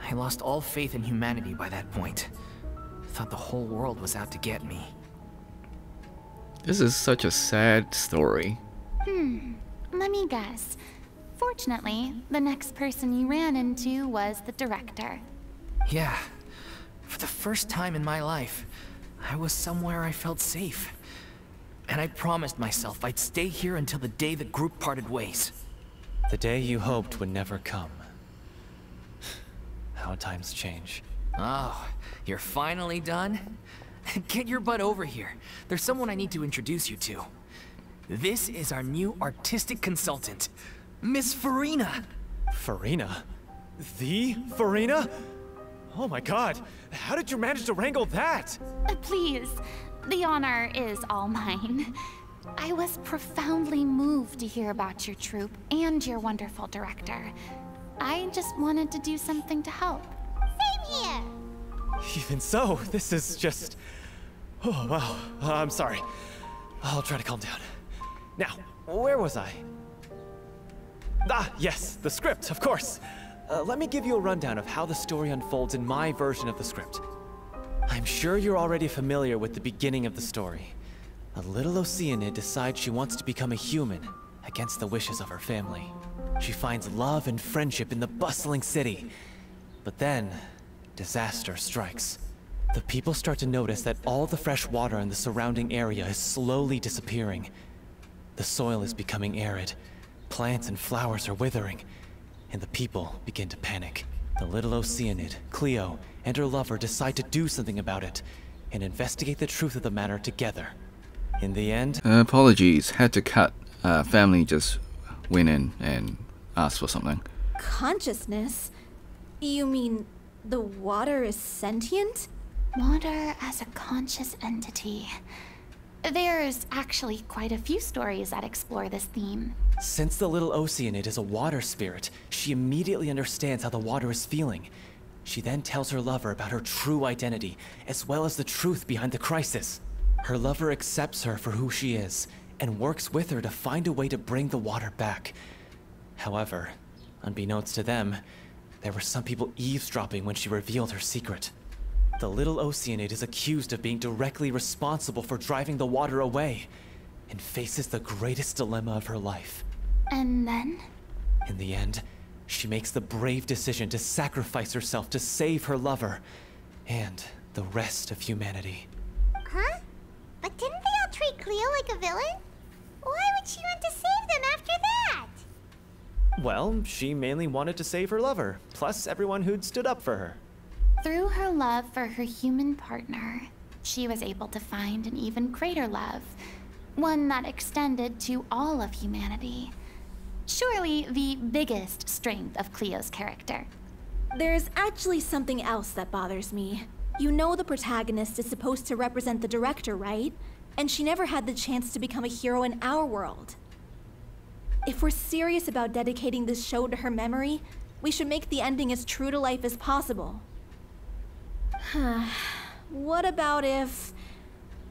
I lost all faith in humanity by that point. Thought the whole world was out to get me. This is such a sad story. Let me guess. Fortunately, the next person you ran into was the director. Yeah. For the first time in my life, I was somewhere I felt safe. And I promised myself I'd stay here until the day the group parted ways. The day you hoped would never come. How times change. Oh, you're finally done? Get your butt over here. There's someone I need to introduce you to. This is our new artistic consultant, Miss Farina. Farina? The Farina? Oh my god, how did you manage to wrangle that? Please, the honor is all mine. I was profoundly moved to hear about your troupe and your wonderful director. I just wanted to do something to help. Same here. Even so, this is just... Oh, wow. I'm sorry. I'll try to calm down. Now, where was I? Ah, yes, the script, of course. Let me give you a rundown of how the story unfolds in my version of the script. I'm sure you're already familiar with the beginning of the story. A little Oceanid decides she wants to become a human, against the wishes of her family. She finds love and friendship in the bustling city. But then, disaster strikes. The people start to notice that all the fresh water in the surrounding area is slowly disappearing. The soil is becoming arid, plants and flowers are withering, and the people begin to panic. The little Oceanid, Cleo, and her lover decide to do something about it, and investigate the truth of the matter together. In the end... Apologies, had to cut. Family just went in and asked for something. Consciousness? You mean the water is sentient? Water as a conscious entity. There's actually quite a few stories that explore this theme. Since the little Oceanid is a water spirit, she immediately understands how the water is feeling. She then tells her lover about her true identity, as well as the truth behind the crisis. Her lover accepts her for who she is, and works with her to find a way to bring the water back. However, unbeknownst to them, there were some people eavesdropping when she revealed her secret. The little Oceanid is accused of being directly responsible for driving the water away, and faces the greatest dilemma of her life. And then? In the end, she makes the brave decision to sacrifice herself to save her lover, and the rest of humanity. Huh? But didn't they all treat Cleo like a villain? Why would she want to save them after that? Well, she mainly wanted to save her lover, plus everyone who'd stood up for her. Through her love for her human partner, she was able to find an even greater love, one that extended to all of humanity. Surely the biggest strength of Cleo's character. There's actually something else that bothers me. You know the protagonist is supposed to represent the director, right? And she never had the chance to become a hero in our world. If we're serious about dedicating this show to her memory, we should make the ending as true to life as possible. What about if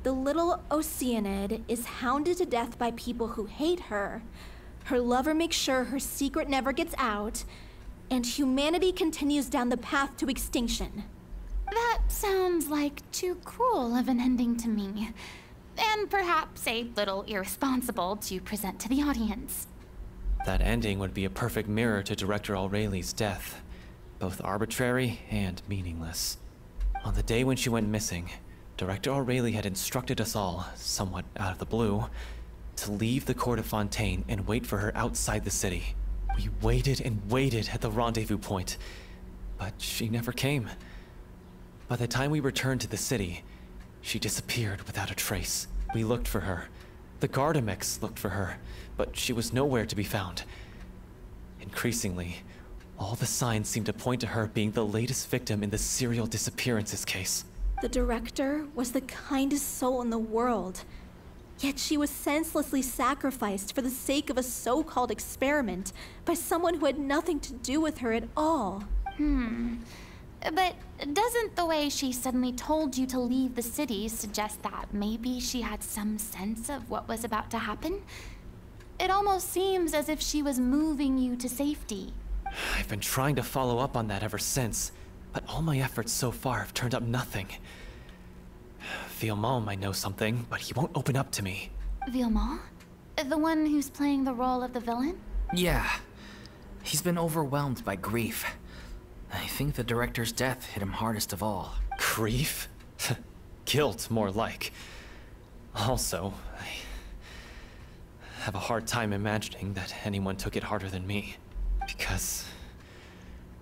the little Oceanid is hounded to death by people who hate her, her lover makes sure her secret never gets out, and humanity continues down the path to extinction? That sounds like too cruel of an ending to me, and perhaps a little irresponsible to present to the audience. That ending would be a perfect mirror to Director Aureli's death, both arbitrary and meaningless. On the day when she went missing, Director Aureli had instructed us all, somewhat out of the blue, to leave the court of Fontaine and wait for her outside the city. We waited and waited at the rendezvous point, but she never came. By the time we returned to the city, she disappeared without a trace. We looked for her. The Gardamex looked for her, but she was nowhere to be found. Increasingly, all the signs seemed to point to her being the latest victim in the serial disappearances case. The director was the kindest soul in the world, yet she was senselessly sacrificed for the sake of a so-called experiment by someone who had nothing to do with her at all. But doesn't the way she suddenly told you to leave the city suggest that maybe she had some sense of what was about to happen? It almost seems as if she was moving you to safety. I've been trying to follow up on that ever since, but all my efforts so far have turned up nothing. Villemont might know something, but he won't open up to me. Villemont? The one who's playing the role of the villain? Yeah. He's been overwhelmed by grief. I think the director's death hit him hardest of all. Grief? Guilt, more like. Also, I have a hard time imagining that anyone took it harder than me. Because,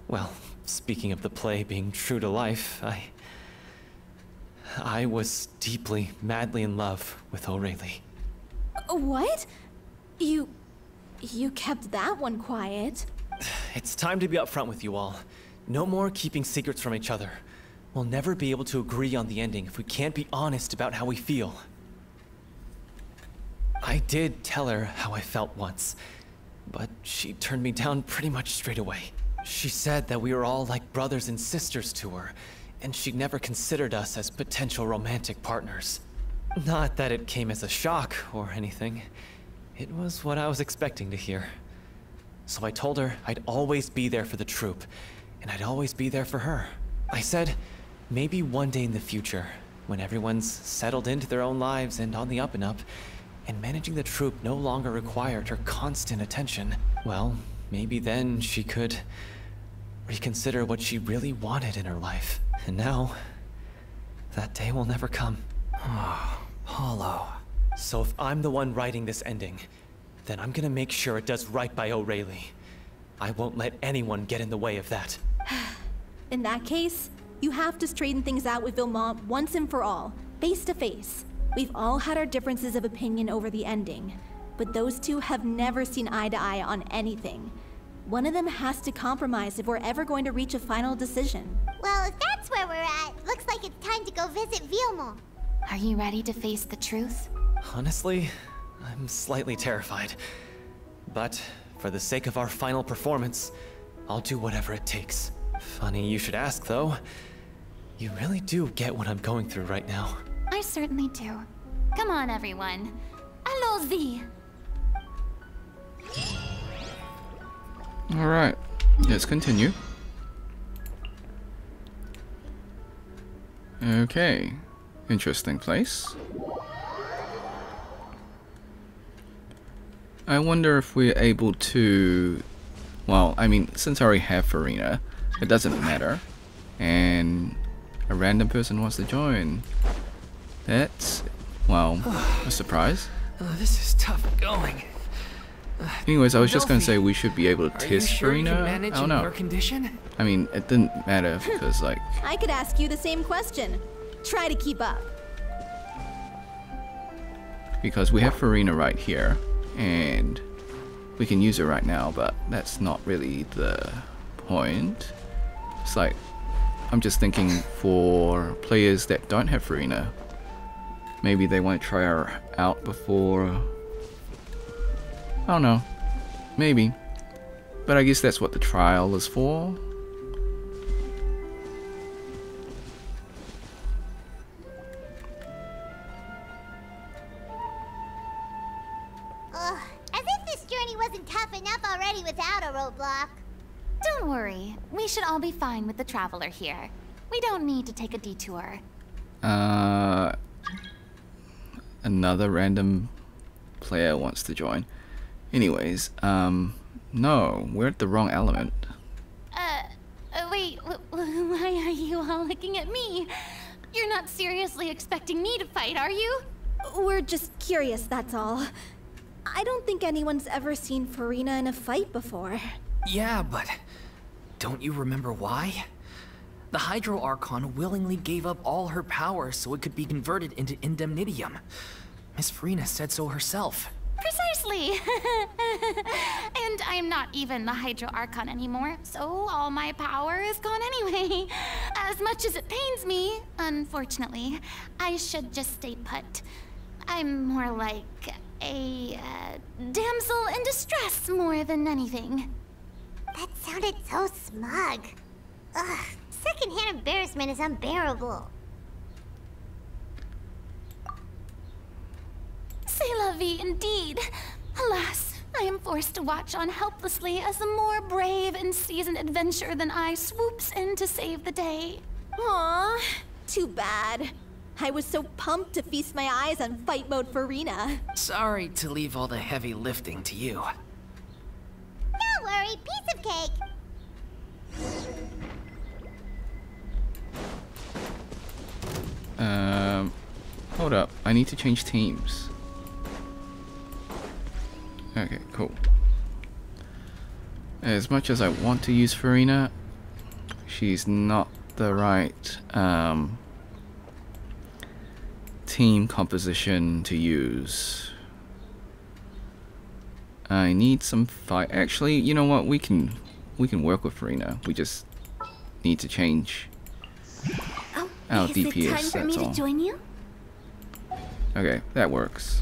well, speaking of the play being true to life, I was deeply, madly in love with Aureli. What? You kept that one quiet. It's time to be upfront with you all. No more keeping secrets from each other. We'll never be able to agree on the ending if we can't be honest about how we feel. I did tell her how I felt once, but she turned me down pretty much straight away. She said that we were all like brothers and sisters to her, and she'd never considered us as potential romantic partners. Not that it came as a shock or anything. It was what I was expecting to hear. So I told her I'd always be there for the troupe, and I'd always be there for her. I said, maybe one day in the future, when everyone's settled into their own lives and on the up and up, and managing the troupe no longer required her constant attention, well, maybe then she could reconsider what she really wanted in her life. And now, that day will never come. Hollow. So if I'm the one writing this ending, then I'm gonna make sure it does right by Aureli. I won't let anyone get in the way of that. In that case, you have to straighten things out with Villemont once and for all, face to face. We've all had our differences of opinion over the ending, but those two have never seen eye to eye on anything. One of them has to compromise if we're ever going to reach a final decision. Well, if that's where we're at, looks like it's time to go visit Villemont. Are you ready to face the truth? Honestly, I'm slightly terrified. But for the sake of our final performance, I'll do whatever it takes. Funny you should ask, though. You really do get what I'm going through right now. I certainly do. Come on, everyone. Allons-y! Alright, let's continue. Okay, interesting place. I wonder if we're able to... Well, I mean, since I already have Farina, it doesn't matter. And a random person wants to join. That's, well, a surprise. This is tough going. Anyways, I was just gonna say we should be able to Are you test sure you can Farina. manage I don't in know. your condition? I mean, it didn't matter because like I could ask you the same question. Try to keep up. because we have Farina right here and we can use it right now, but that's not really the point. It's like I'm just thinking for players that don't have Farina, maybe they won't try her out before. I don't know. Maybe. But I guess that's what the trial is for. Ugh, as if this journey wasn't tough enough already without a roadblock. Don't worry. We should all be fine with the traveler here. We don't need to take a detour. Another random player wants to join. Anyways, no, we're at the wrong element. Wait, why are you all looking at me? You're not seriously expecting me to fight, are you? We're just curious, that's all. I don't think anyone's ever seen Farina in a fight before. Yeah, but don't you remember why? The Hydro Archon willingly gave up all her power so it could be converted into Indemnitium. Miss Farina said so herself. Precisely! And I'm not even the Hydro Archon anymore, so all my power is gone anyway. As much as it pains me, unfortunately, I should just stay put. I'm more like a damsel in distress more than anything. That sounded so smug. Ugh, secondhand embarrassment is unbearable. C'est la vie indeed. Alas, I am forced to watch on helplessly as a more brave and seasoned adventurer than I swoops in to save the day. Aw, too bad. I was so pumped to feast my eyes on fight mode Farina. Sorry to leave all the heavy lifting to you. Don't worry, piece of cake. Hold up. I need to change teams. Okay, cool. As much as I want to use Farina, she's not the right team composition to use. I need some fight. Actually, you know what? We can work with Farina. We just need to change our DPS. Is it time for me to join you? Okay, that works.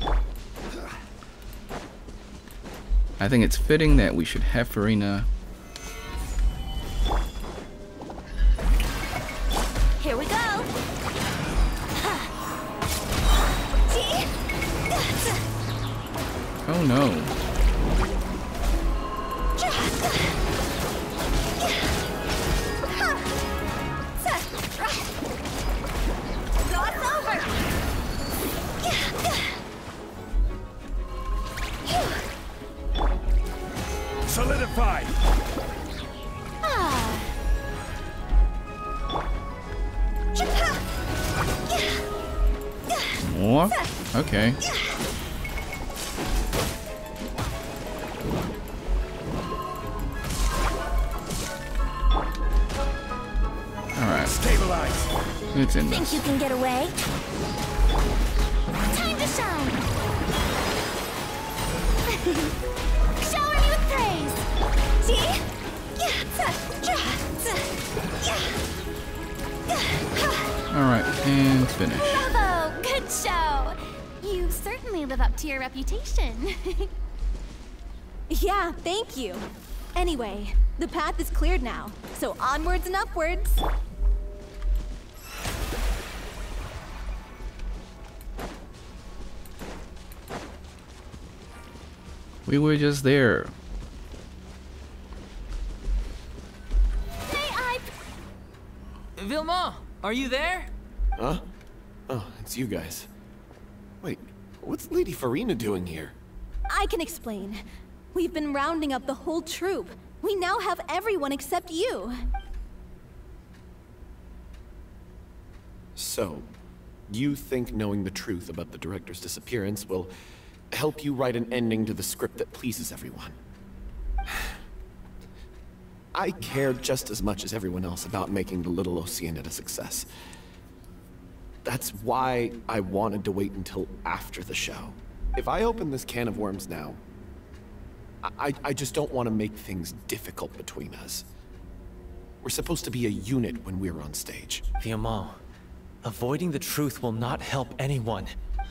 I think it's fitting that we should have Farina. Here we go! Oh no. Solidified! More? Okay. Alright. Stabilize! It's in Think this. you can get away? Time to shine! Shower me with praise! See? Alright, and finish. Bravo! Good show! You certainly live up to your reputation. Yeah, thank you. Anyway, the path is cleared now, so onwards and upwards. We were just there. May I... Vilma, are you there? Huh? Oh, it's you guys. Wait, what's Lady Farina doing here? I can explain. We've been rounding up the whole troop. We now have everyone except you. So, you think knowing the truth about the director's disappearance will help you write an ending to the script that pleases everyone. I cared just as much as everyone else about making the little Oceanid a success. That's why I wanted to wait until after the show. If I open this can of worms now, I just don't want to make things difficult between us. We're supposed to be a unit when we're on stage. Viamont, avoiding the truth will not help anyone.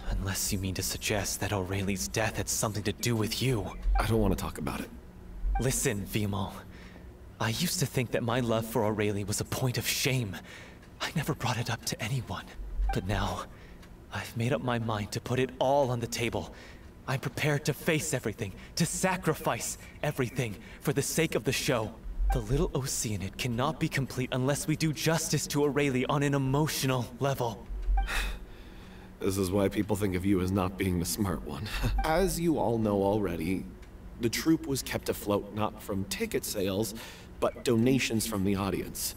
Unless you mean to suggest that Aurelie's death had something to do with you. I don't want to talk about it. Listen, Viamont. I used to think that my love for Aurelie was a point of shame. I never brought it up to anyone. But now, I've made up my mind to put it all on the table. I'm prepared to face everything, to sacrifice everything for the sake of the show. The little Oceanid cannot be complete unless we do justice to Aurelie on an emotional level. This is why people think of you as not being the smart one. As you all know already, the troupe was kept afloat not from ticket sales, but donations from the audience.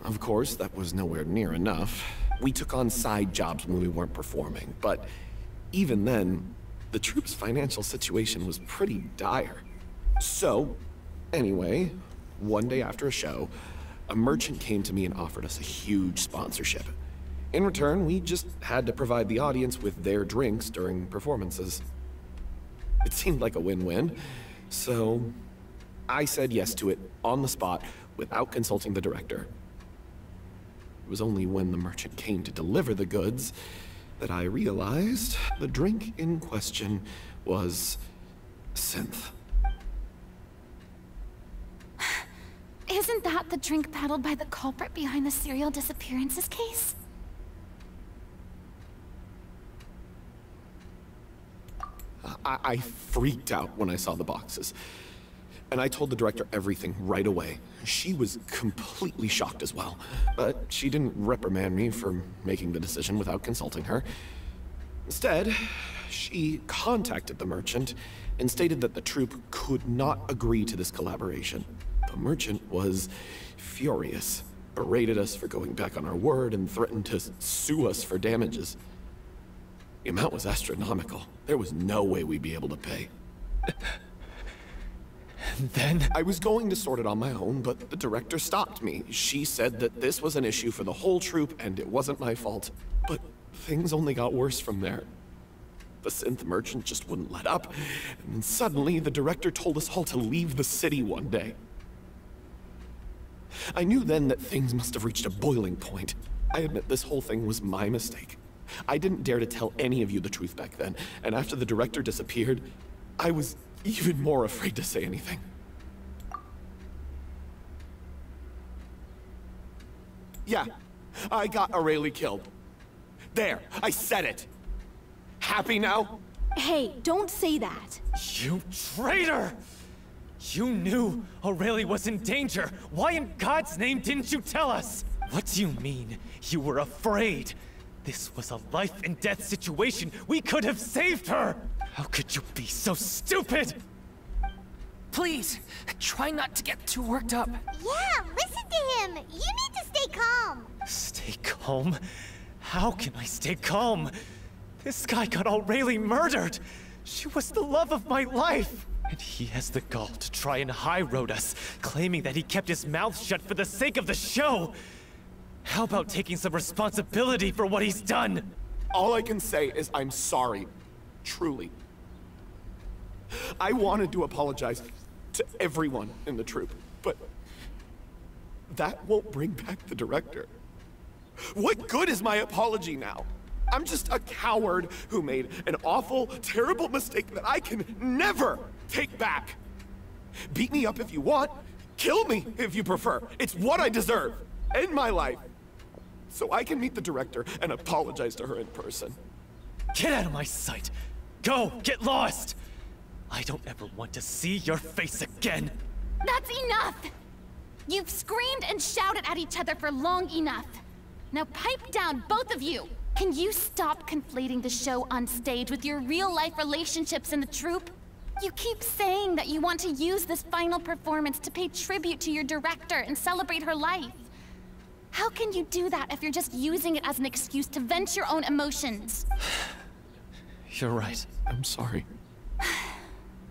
Of course, that was nowhere near enough. We took on side jobs when we weren't performing, but even then, the troupe's financial situation was pretty dire. So, anyway, one day after a show, a merchant came to me and offered us a huge sponsorship. In return, we just had to provide the audience with their drinks during performances. It seemed like a win-win, so I said yes to it on the spot without consulting the director. It was only when the merchant came to deliver the goods that I realized the drink in question was synth. Isn't that the drink peddled by the culprit behind the serial disappearances case? I freaked out when I saw the boxes. And I told the director everything right away. She was completely shocked as well. But she didn't reprimand me for making the decision without consulting her. Instead, she contacted the merchant and stated that the troupe could not agree to this collaboration. The merchant was furious, berated us for going back on our word, and threatened to sue us for damages. The amount was astronomical. There was no way we'd be able to pay. And then? I was going to sort it on my own, but the director stopped me. She said that this was an issue for the whole troupe and it wasn't my fault. But things only got worse from there. The synth merchant just wouldn't let up, and then suddenly the director told us all to leave the city one day. I knew then that things must have reached a boiling point. I admit this whole thing was my mistake. I didn't dare to tell any of you the truth back then, and after the director disappeared, I was even more afraid to say anything. Yeah, I got Aurelie killed. There, I said it. Happy now? Hey, don't say that. You traitor! You knew Aurelie was in danger. Why in God's name didn't you tell us? What do you mean, you were afraid? This was a life and death situation. We could have saved her! How could you be so stupid? Please, try not to get too worked up. Yeah, listen to him. You need to stay calm. Stay calm? How can I stay calm? This guy got Aurelie murdered! She was the love of my life! And he has the gall to try and high-road us, claiming that he kept his mouth shut for the sake of the show! How about taking some responsibility for what he's done? All I can say is I'm sorry. Truly. I wanted to apologize to everyone in the troupe, but that won't bring back the director. What good is my apology now? I'm just a coward who made an awful, terrible mistake that I can never take back. Beat me up if you want. Kill me if you prefer. It's what I deserve. End my life. So I can meet the director and apologize to her in person. Get out of my sight! Go! Get lost! I don't ever want to see your face again! That's enough! You've screamed and shouted at each other for long enough. Now pipe down, both of you! Can you stop conflating the show on stage with your real-life relationships in the troupe? You keep saying that you want to use this final performance to pay tribute to your director and celebrate her life. How can you do that if you're just using it as an excuse to vent your own emotions? You're right. I'm sorry.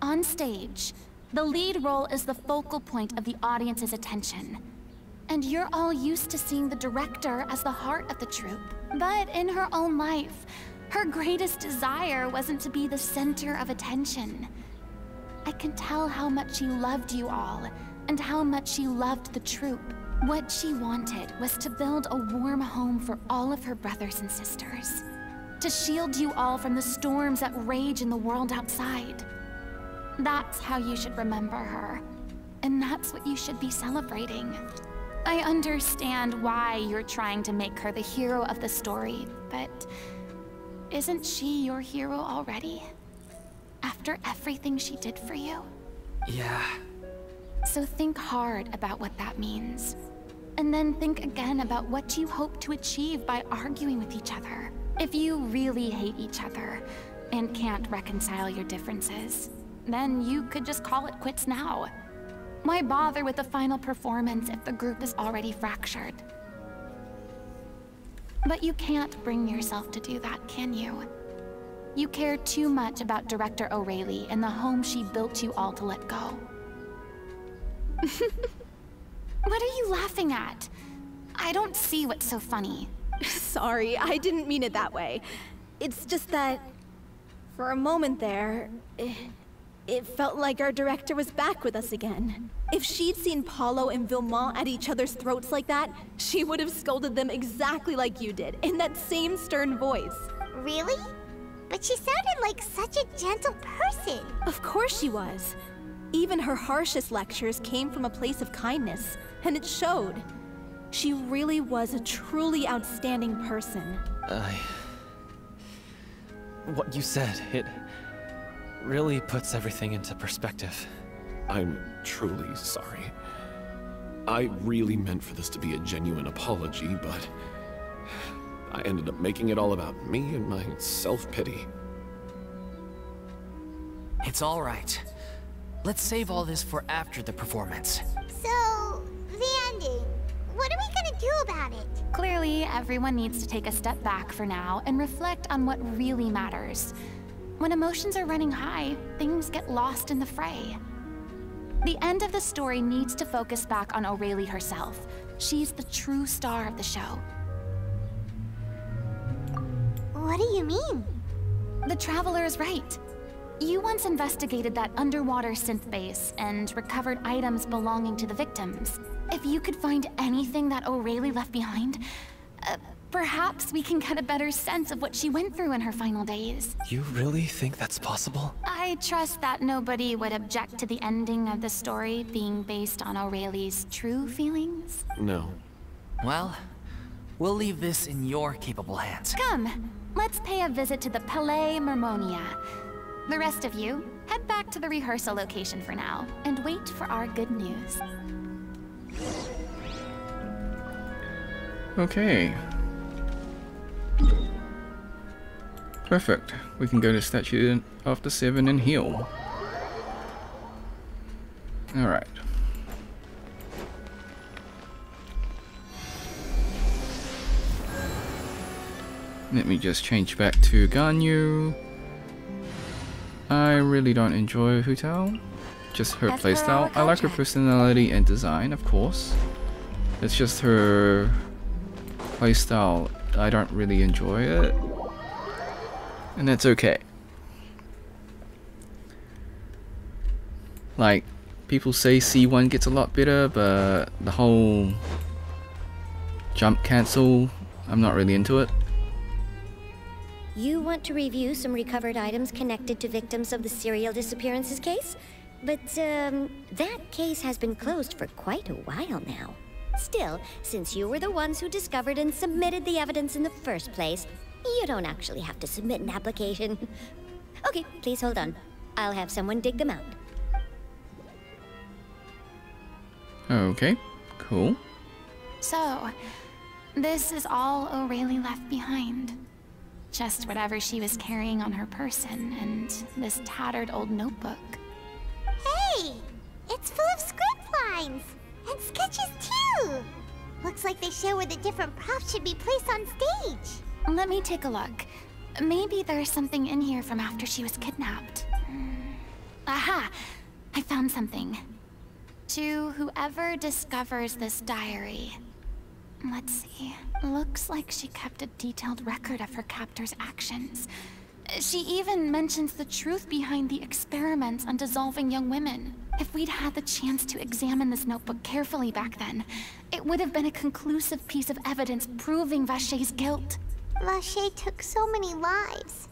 On stage, the lead role is the focal point of the audience's attention. And you're all used to seeing the director as the heart of the troupe. But in her own life, her greatest desire wasn't to be the center of attention. I can tell how much she loved you all, and how much she loved the troupe. What she wanted was to build a warm home for all of her brothers and sisters. To shield you all from the storms that rage in the world outside. That's how you should remember her. And that's what you should be celebrating. I understand why you're trying to make her the hero of the story, but isn't she your hero already? After everything she did for you? Yeah. So think hard about what that means. And then think again about what you hope to achieve by arguing with each other. If you really hate each other and can't reconcile your differences, then you could just call it quits now. Why bother with the final performance if the group is already fractured? But you can't bring yourself to do that, can you? You care too much about Director O'Reilly and the home she built you all to let go. What are you laughing at? I don't see what's so funny. Sorry, I didn't mean it that way. It's just that, for a moment there, it felt like our director was back with us again. If she'd seen Paulo and Villemont at each other's throats like that, she would have scolded them exactly like you did, in that same stern voice. Really? But she sounded like such a gentle person. Of course she was. Even her harshest lectures came from a place of kindness, and it showed. She really was a truly outstanding person. What you said, it really puts everything into perspective. I'm truly sorry. I really meant for this to be a genuine apology, but I ended up making it all about me and my self-pity. It's all right. Let's save all this for after the performance. So, the ending. What are we gonna do about it? Clearly, everyone needs to take a step back for now and reflect on what really matters. When emotions are running high, things get lost in the fray. The end of the story needs to focus back on O'Reilly herself. She's the true star of the show. What do you mean? The Traveler is right. You once investigated that underwater synth base and recovered items belonging to the victims. If you could find anything that O'Reilly left behind, perhaps we can get a better sense of what she went through in her final days. You really think that's possible? I trust that nobody would object to the ending of the story being based on O'Reilly's true feelings. No. Well, we'll leave this in your capable hands. Come, let's pay a visit to the Palais Mermonia. The rest of you, head back to the rehearsal location for now, and wait for our good news. Okay. Perfect. We can go to Statue of the Seven and heal. Alright. Let me just change back to Ganyu. I really don't enjoy Hu Tao. Just her playstyle. I like her personality and design, of course. It's just her playstyle. I don't really enjoy it. And that's okay. Like, people say C1 gets a lot better, but the whole jump cancel, I'm not really into it. You want to review some recovered items connected to victims of the serial disappearances case? But, that case has been closed for quite a while now. Still, since you were the ones who discovered and submitted the evidence in the first place, you don't actually have to submit an application. Okay, please hold on. I'll have someone dig them out. Okay, cool. So, this is all O'Reilly left behind. Just whatever she was carrying on her person and this tattered old notebook. Hey! It's full of script lines! And sketches too! Looks like they show where the different props should be placed on stage. Let me take a look. Maybe there's something in here from after she was kidnapped. Aha! I found something. To whoever discovers this diary. Let's see. Looks like she kept a detailed record of her captor's actions. She even mentions the truth behind the experiments on dissolving young women. If we'd had the chance to examine this notebook carefully back then, it would have been a conclusive piece of evidence proving Vacher's guilt. Vacher took so many lives.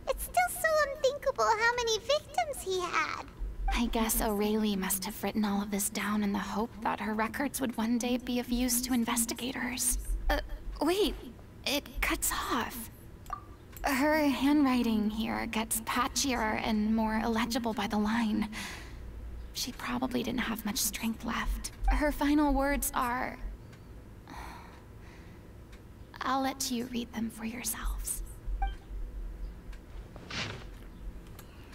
It's still so unthinkable how many victims he had. I guess Aurelie must have written all of this down in the hope that her records would one day be of use to investigators. Wait, it cuts off. Her handwriting here gets patchier and more illegible by the line. She probably didn't have much strength left. Her final words are... I'll let you read them for yourselves.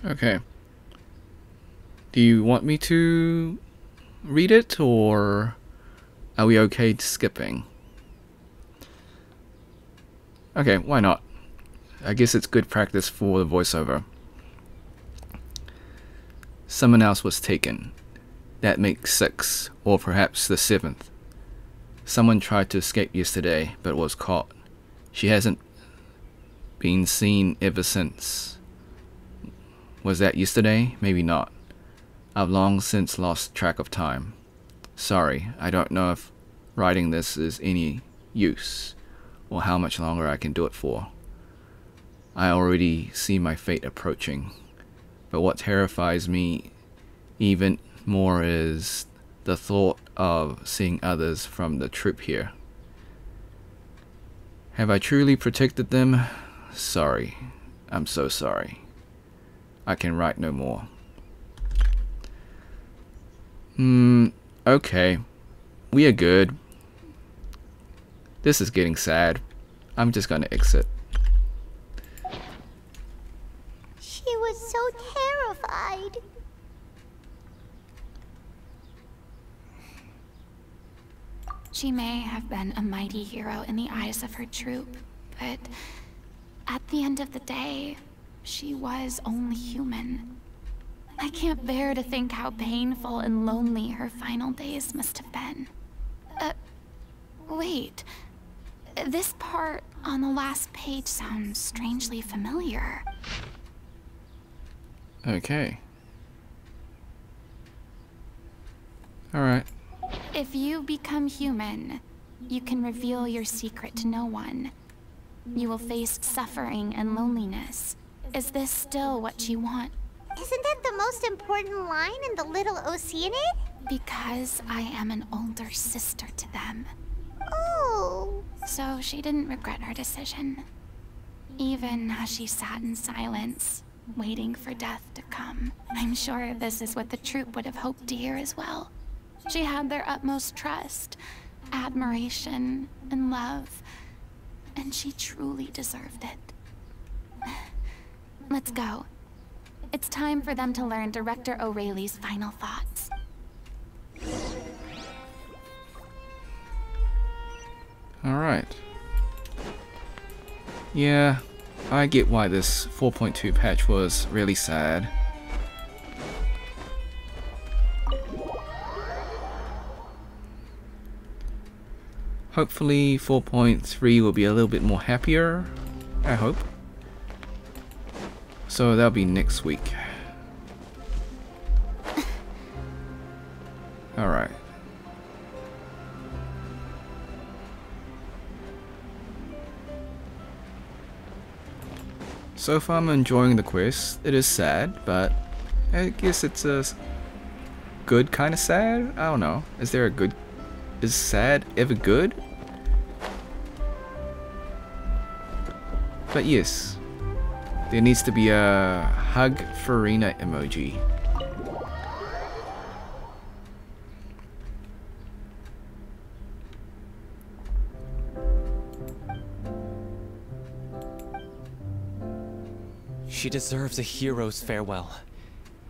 Okay. Do you want me to read it, or are we okay skipping? Okay, why not? I guess it's good practice for the voiceover. Someone else was taken. That makes 6, or perhaps the 7th. Someone tried to escape yesterday, but was caught. She hasn't been seen ever since. Was that yesterday? Maybe not. I've long since lost track of time. Sorry, I don't know if writing this is any use, or how much longer I can do it for. I already see my fate approaching, but what terrifies me even more is the thought of seeing others from the troop here. Have I truly protected them? Sorry. I'm so sorry. I can write no more. Okay. We are good. This is getting sad. I'm just gonna exit. She was so terrified. She may have been a mighty hero in the eyes of her troop, but at the end of the day, she was only human. I can't bear to think how painful and lonely her final days must have been. Wait. This part on the last page sounds strangely familiar. Okay. Alright. If you become human, you can reveal your secret to no one. You will face suffering and loneliness. Is this still what you want? Isn't that the most important line in the little Oceanid? Because I am an older sister to them. Oh. So she didn't regret her decision. Even as she sat in silence, waiting for death to come. I'm sure this is what the troop would have hoped to hear as well. She had their utmost trust, admiration, and love. And she truly deserved it. Let's go. It's time for them to learn Director Aurelie's final thoughts. Alright. Yeah, I get why this 4.2 patch was really sad. Hopefully 4.3 will be a little bit more happier, I hope. So that'll be next week. Alright. So far I'm enjoying the quest. It is sad, but I guess it's a good kind of sad? I don't know. Is there a good... Is sad ever good? But yes. There needs to be a hug Farina emoji. She deserves a hero's farewell.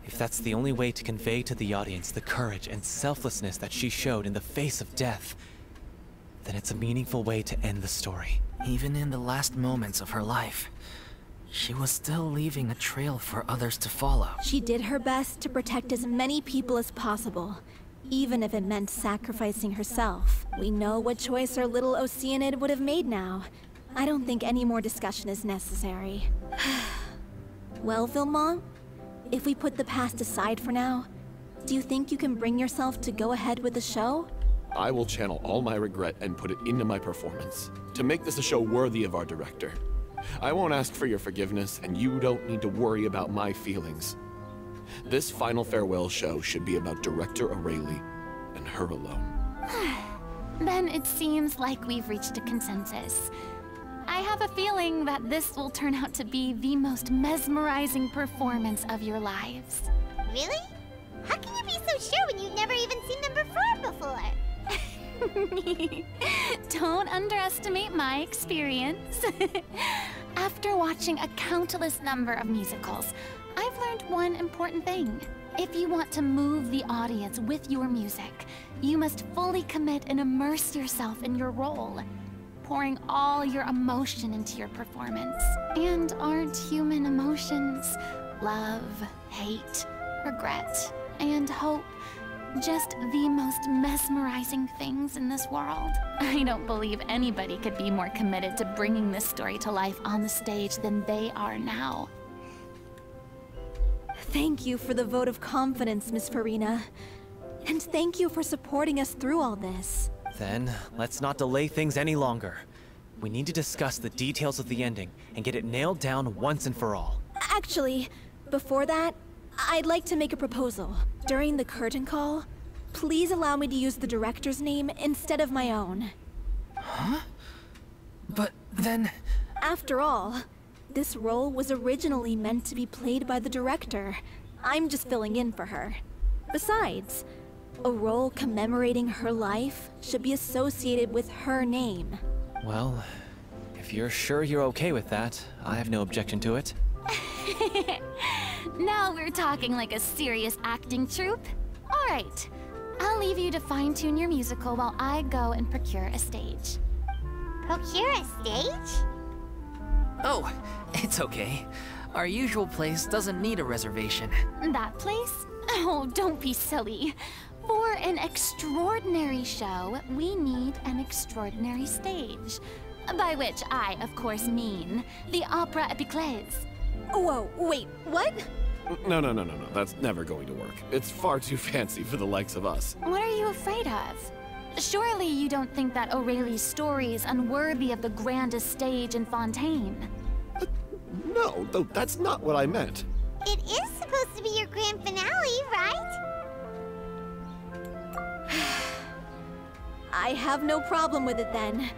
If that's the only way to convey to the audience the courage and selflessness that she showed in the face of death, then it's a meaningful way to end the story. Even in the last moments of her life, she was still leaving a trail for others to follow. She did her best to protect as many people as possible, even if it meant sacrificing herself. We know what choice our little Oceanid would have made now. I don't think any more discussion is necessary. Well, Vilmont, if we put the past aside for now, do you think you can bring yourself to go ahead with the show? I will channel all my regret and put it into my performance, to make this a show worthy of our director. I won't ask for your forgiveness, and you don't need to worry about my feelings. This final farewell show should be about Director O'Reilly and her alone. Then it seems like we've reached a consensus. I have a feeling that this will turn out to be the most mesmerizing performance of your lives. Really? How can you be so sure when you've never even seen them perform before? Don't underestimate my experience. After watching a countless number of musicals, I've learned one important thing. If you want to move the audience with your music, you must fully commit and immerse yourself in your role, pouring all your emotion into your performance. And aren't human emotions love, hate, regret, and hope just the most mesmerizing things in this world? I don't believe anybody could be more committed to bringing this story to life on the stage than they are now. Thank you for the vote of confidence, Miss Farina. And thank you for supporting us through all this. Then, let's not delay things any longer. We need to discuss the details of the ending and get it nailed down once and for all. Actually, before that, I'd like to make a proposal. During the curtain call, please allow me to use the director's name instead of my own. Huh? But then... After all, this role was originally meant to be played by the director. I'm just filling in for her. Besides, a role commemorating her life should be associated with her name. Well, if you're sure you're okay with that, I have no objection to it. Now we're talking like a serious acting troupe. All right, I'll leave you to fine-tune your musical while I go and procure a stage. Procure a stage? Oh, it's okay. Our usual place doesn't need a reservation. That place? Oh, don't be silly. For an extraordinary show, we need an extraordinary stage. By which I, of course, mean the Opera Epiclese. Whoa, wait, what? No. That's never going to work. It's far too fancy for the likes of us. What are you afraid of? Surely you don't think that O'Reilly's story is unworthy of the grandest stage in Fontaine? No, that's not what I meant. It is supposed to be your grand finale, right? I have no problem with it then.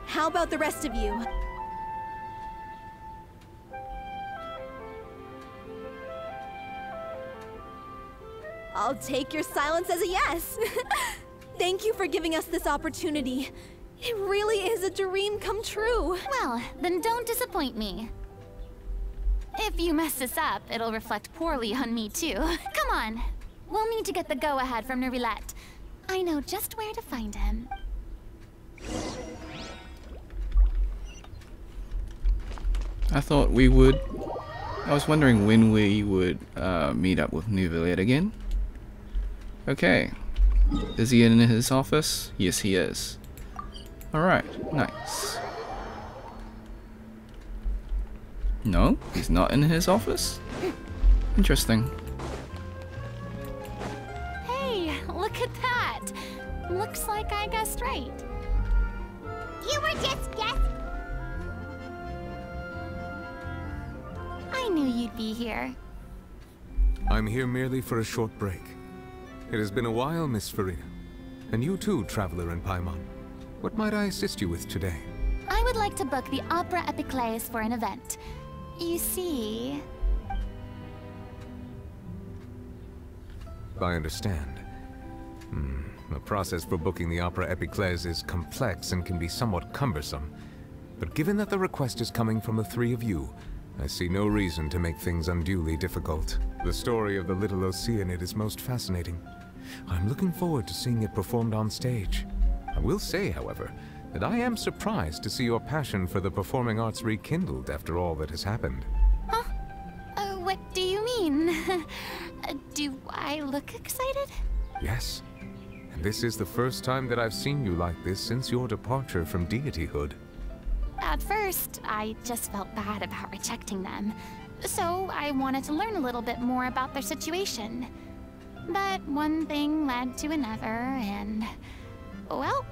How about the rest of you? I'll take your silence as a yes. Thank you for giving us this opportunity. It really is a dream come true. Well, then don't disappoint me. If you mess this up, it'll reflect poorly on me too. Come on. We'll need to get the go-ahead from Nerilette. I know just where to find him. I thought we would... I was wondering when we would meet up with Nerilette again. Okay. Is he in his office? Yes, he is. Alright, nice. No, he's not in his office? Interesting. Hey, look at that! Looks like I guessed right. You were just guessing. I knew you'd be here. I'm here merely for a short break. It has been a while, Miss Farina. And you too, Traveler in Paimon. What might I assist you with today? I would like to book the Opera Epiclese for an event. You see... I understand. The process for booking the Opera Epiclese is complex and can be somewhat cumbersome. But given that the request is coming from the three of you, I see no reason to make things unduly difficult. The story of the little Oceanid is most fascinating. I'm looking forward to seeing it performed on stage. I will say, however, that I am surprised to see your passion for the performing arts rekindled after all that has happened. Do I look excited? Yes. And this is the first time that I've seen you like this since your departure from deityhood. At first, I just felt bad about rejecting them. So I wanted to learn a little bit more about their situation. But one thing led to another, and... well,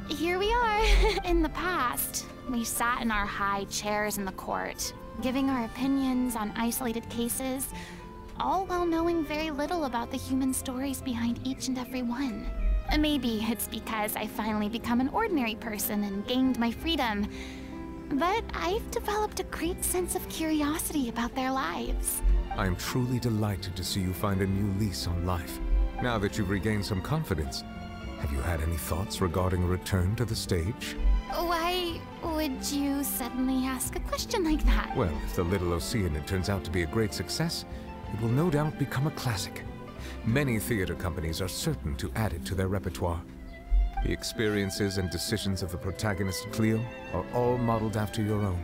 here we are. In the past, we sat in our high chairs in the court, giving our opinions on isolated cases, all while knowing very little about the human stories behind each and every one. Maybe it's because I finally become an ordinary person and gained my freedom, but I've developed a great sense of curiosity about their lives. I am truly delighted to see you find a new lease on life. Now that you've regained some confidence, have you had any thoughts regarding a return to the stage? Why would you suddenly ask a question like that? Well, if the Little Oceanid turns out to be a great success, it will no doubt become a classic. Many theater companies are certain to add it to their repertoire. The experiences and decisions of the protagonist, Cleo, are all modeled after your own.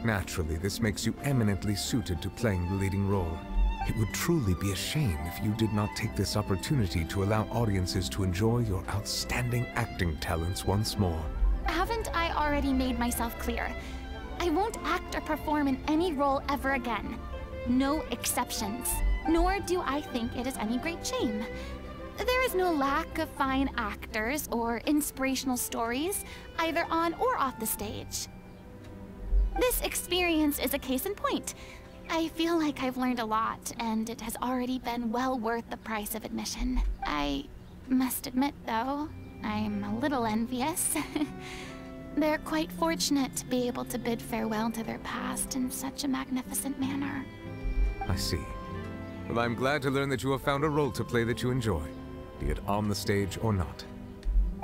Naturally, this makes you eminently suited to playing the leading role. It would truly be a shame if you did not take this opportunity to allow audiences to enjoy your outstanding acting talents once more. Haven't I already made myself clear? I won't act or perform in any role ever again. No exceptions. Nor do I think it is any great shame. There is no lack of fine actors or inspirational stories, either on or off the stage. This experience is a case in point. I feel like I've learned a lot, and it has already been well worth the price of admission. I must admit, though, I'm a little envious. They're quite fortunate to be able to bid farewell to their past in such a magnificent manner. I see. Well, I'm glad to learn that you have found a role to play that you enjoy, be it on the stage or not.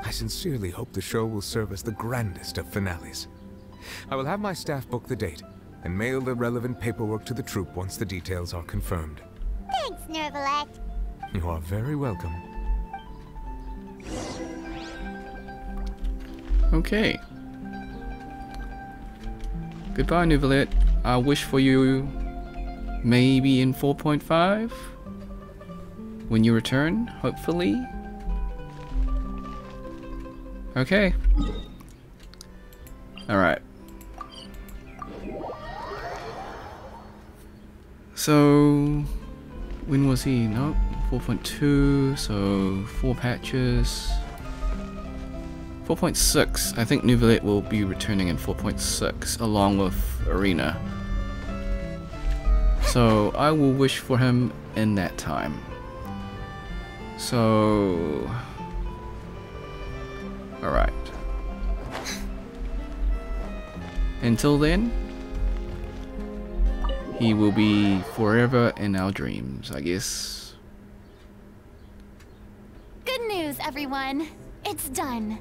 I sincerely hope the show will serve as the grandest of finales. I will have my staff book the date, and mail the relevant paperwork to the troupe once the details are confirmed. Thanks, Nervalet. You are very welcome. Okay. Goodbye, Nouvelet. I'll wish for you maybe in 4.5 when you return, hopefully. Okay. Alright. So, when was he? Nope, 4.2, so 4 patches. 4.6, I think Nouvelet will be returning in 4.6 along with Arena. So, I will wish for him in that time. So, alright. Until then, he will be forever in our dreams, I guess. Good news, everyone. It's done.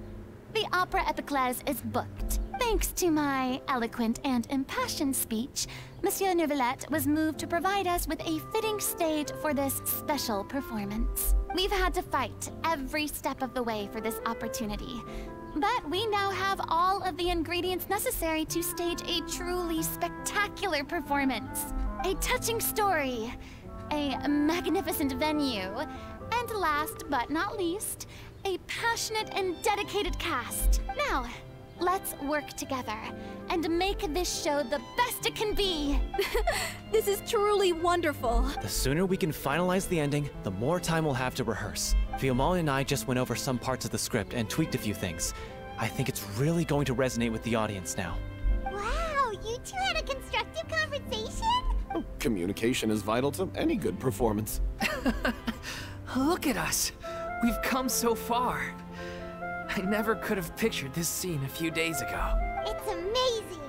The Opera Epiclese is booked. Thanks to my eloquent and impassioned speech, Monsieur Nouvelet was moved to provide us with a fitting stage for this special performance. We've had to fight every step of the way for this opportunity, but we now have all of the ingredients necessary to stage a truly spectacular performance. A touching story, a magnificent venue, and last but not least, a passionate and dedicated cast. Now, let's work together and make this show the best it can be. This is truly wonderful. The sooner we can finalize the ending, the more time we'll have to rehearse. Fiamma and I just went over some parts of the script and tweaked a few things. I think it's really going to resonate with the audience now. Wow, you two had a constructive conversation? Oh, communication is vital to any good performance. Look at us. We've come so far. I never could have pictured this scene a few days ago. It's amazing.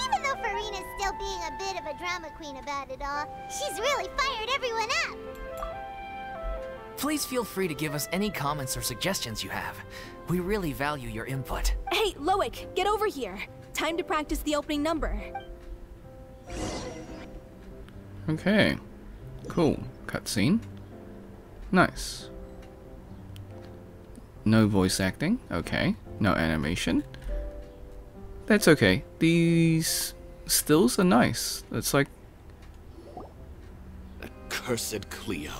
Even though Farina's still being a bit of a drama queen about it all, she's really fired everyone up. Please feel free to give us any comments or suggestions you have. We really value your input. Hey, Loic, get over here. Time to practice the opening number. Okay. Cool. Cutscene. Nice. No voice acting. Okay. No animation. That's okay. These stills are nice. It's like... cursed Cleo.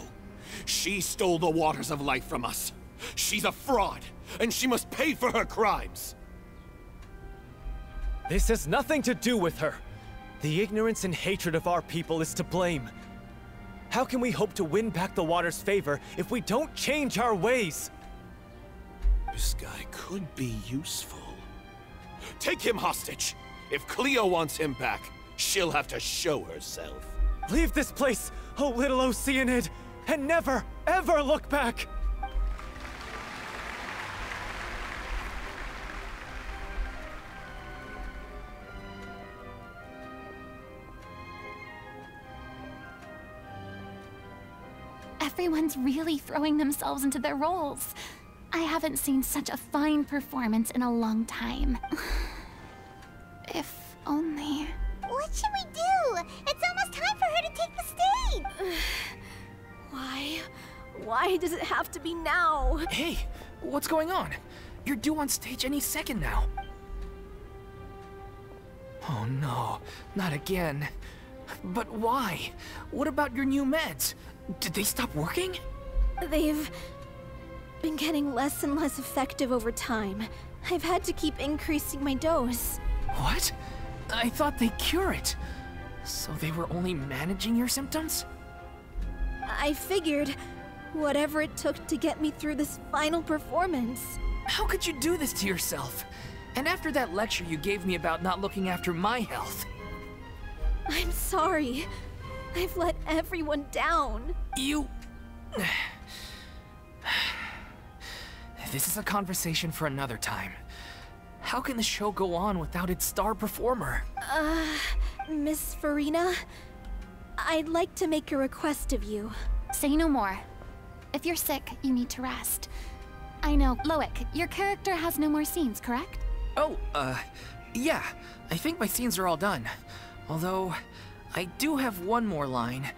She stole the waters of life from us. She's a fraud, and she must pay for her crimes. This has nothing to do with her. The ignorance and hatred of our people is to blame. How can we hope to win back the water's favor if we don't change our ways? This guy could be useful. Take him hostage. If Cleo wants him back, she'll have to show herself. Leave this place, oh little Oceanid, and never, ever look back! Everyone's really throwing themselves into their roles. I haven't seen such a fine performance in a long time. If only... What should we do? It's almost time for her to take the stage! Why? Why does it have to be now? Hey, what's going on? You're due on stage any second now. Oh no, not again. But why? What about your new meds? Did they stop working? They've been getting less and less effective over time. I've had to keep increasing my dose. What? I thought they cure it. So they were only managing your symptoms? I figured whatever it took to get me through this final performance. How could you do this to yourself? And after that lecture you gave me about not looking after my health. I'm sorry. I've let everyone down. You... This is a conversation for another time. How can the show go on without its star performer? Miss Farina? I'd like to make a request of you. Say no more. If you're sick, you need to rest. I know, Loic, your character has no more scenes, correct? Oh, yeah. I think my scenes are all done. Although, I do have one more line,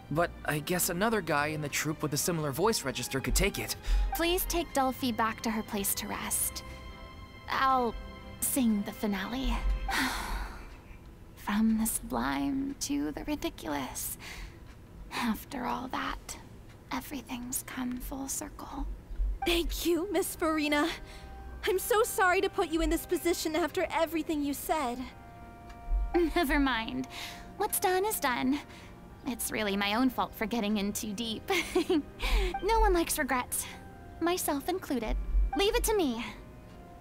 but I guess another guy in the troupe with a similar voice register could take it. Please take Delphi back to her place to rest. I'll sing the finale. From the sublime to the ridiculous. After all that, everything's come full circle. Thank you, Miss Farina. I'm so sorry to put you in this position after everything you said. Never mind. What's done is done. It's really my own fault for getting in too deep. No one likes regrets. Myself included. Leave it to me.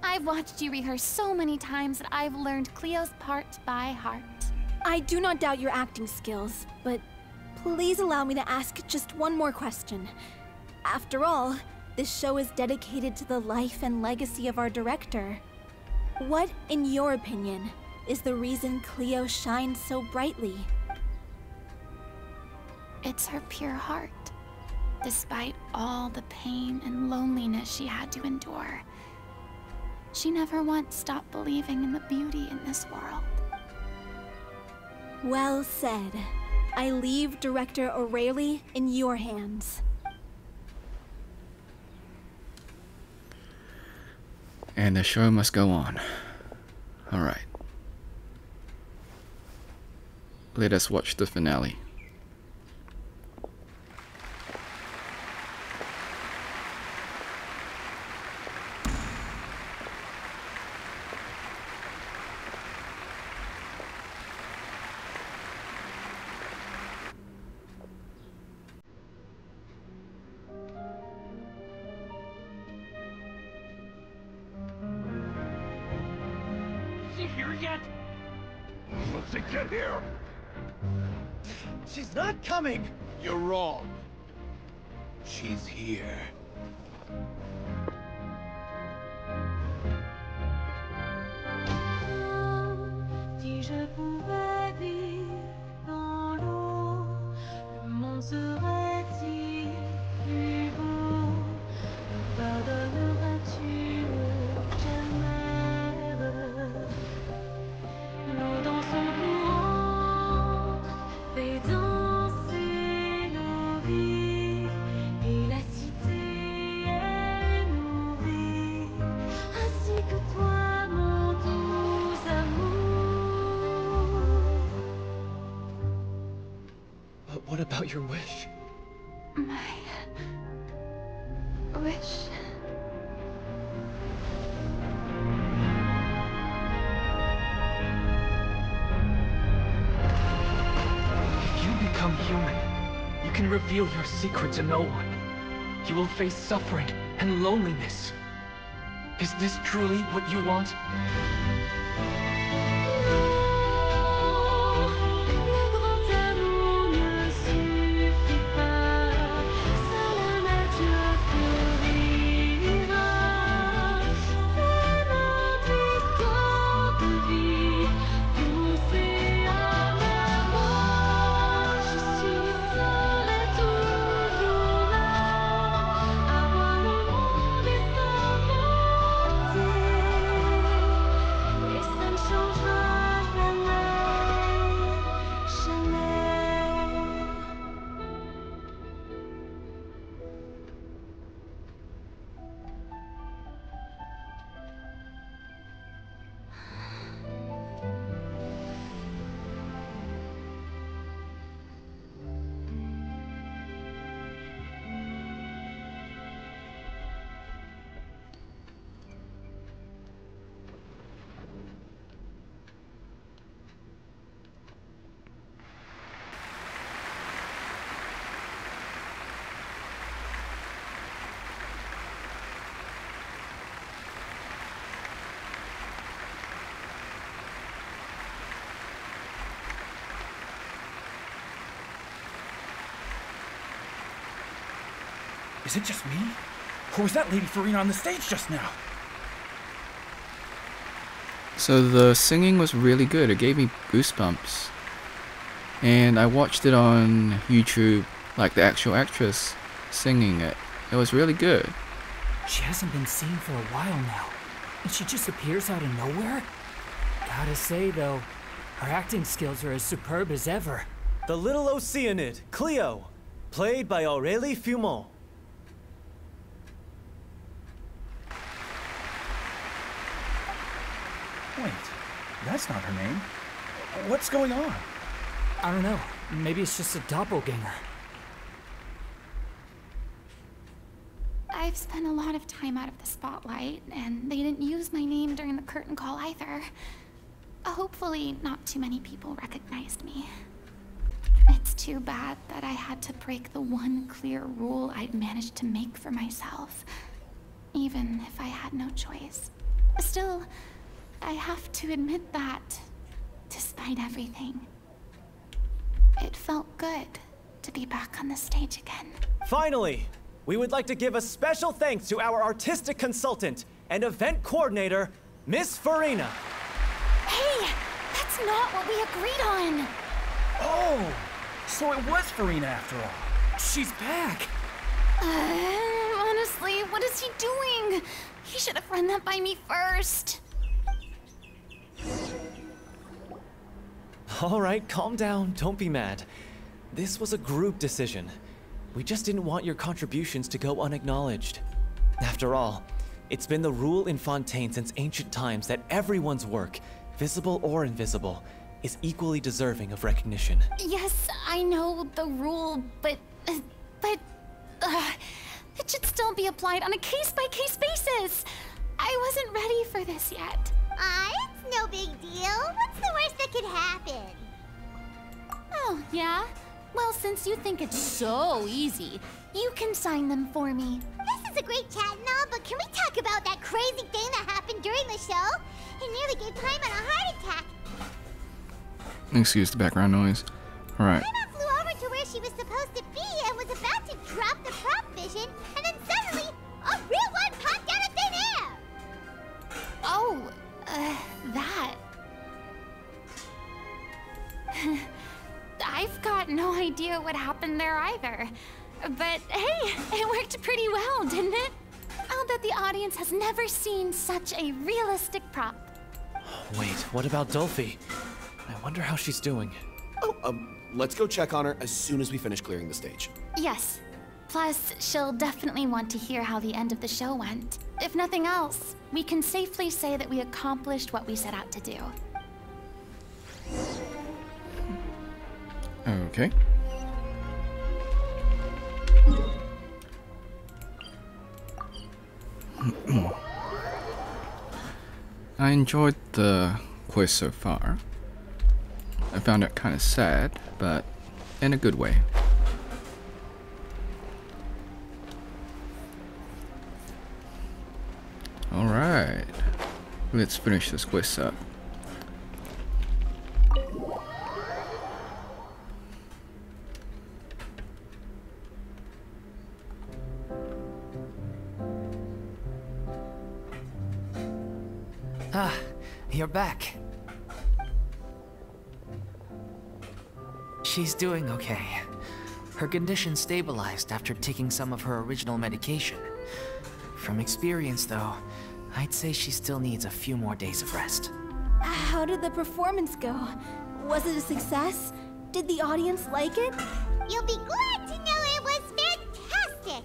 I've watched you rehearse so many times that I've learned Cleo's part by heart. I do not doubt your acting skills, but please allow me to ask just one more question. After all, this show is dedicated to the life and legacy of our director. What, in your opinion, is the reason Cleo shines so brightly? It's her pure heart. Despite all the pain and loneliness she had to endure, she never once stopped believing in the beauty in this world. Well said. I leave Director O'Reilly in your hands. And the show must go on. Alright. Let us watch the finale. Here yet? Let's get here! She's not coming! You're wrong. She's here. Si je pouvais vivre dans l'eau, le monde serait-il plus beau? Pardonneras-tu aux chimères? L'eau dans son courant fait danser nos vies, et la cité est nourrie, ainsi que toi, mon doux amour. But what about your wish? My wish. If you become human, you can reveal your secret to no one. You will face suffering and loneliness. Is this truly what you want? Is it just me? Or was that Lady Farina on the stage just now? So the singing was really good. It gave me goosebumps. And I watched it on YouTube, like the actual actress singing it. It was really good. She hasn't been seen for a while now, and she just appears out of nowhere? Gotta say though, her acting skills are as superb as ever. The little Oceanid, Cleo, played by Aurélie Fumont. Wait, that's not her name. What's going on? I don't know. Maybe it's just a doppelganger. I've spent a lot of time out of the spotlight, and they didn't use my name during the curtain call either. Hopefully, not too many people recognized me. It's too bad that I had to break the one clear rule I'd managed to make for myself, even if I had no choice. Still, I have to admit that, despite everything, it felt good to be back on the stage again. Finally, we would like to give a special thanks to our artistic consultant and event coordinator, Miss Farina. Hey, that's not what we agreed on. Oh, so it was Farina after all. She's back. Honestly, what is he doing? He should have run that by me first. All right, calm down, don't be mad. This was a group decision. We just didn't want your contributions to go unacknowledged. After all, it's been the rule in Fontaine since ancient times that everyone's work, visible or invisible, is equally deserving of recognition. Yes, I know the rule, but it should still be applied on a case-by-case basis. I wasn't ready for this yet. It's no big deal. What's the worst that could happen? Oh, yeah? Well, since you think it's so easy, you can sign them for me. This is a great chat and all, but can we talk about that crazy thing that happened during the show? It nearly gave Paimon a heart attack. Excuse the background noise. Alright. Paimon flew over to where she was supposed to be and was about to drop the prop vision, and then suddenly, a real one popped out of thin air! Oh, that. I've got no idea what happened there either. But hey, it worked pretty well, didn't it? I'll bet the audience has never seen such a realistic prop. Wait, what about Dolphy? I wonder how she's doing. Oh, let's go check on her as soon as we finish clearing the stage. Yes. Plus, she'll definitely want to hear how the end of the show went. If nothing else, we can safely say that we accomplished what we set out to do. Okay. I enjoyed the quiz so far. I found it kind of sad, but in a good way. Alright, let's finish this quiz up. Ah, you're back. She's doing okay. Her condition stabilized after taking some of her original medication. From experience, though, I'd say she still needs a few more days of rest. How did the performance go? Was it a success? Did the audience like it? You'll be glad to know it was fantastic!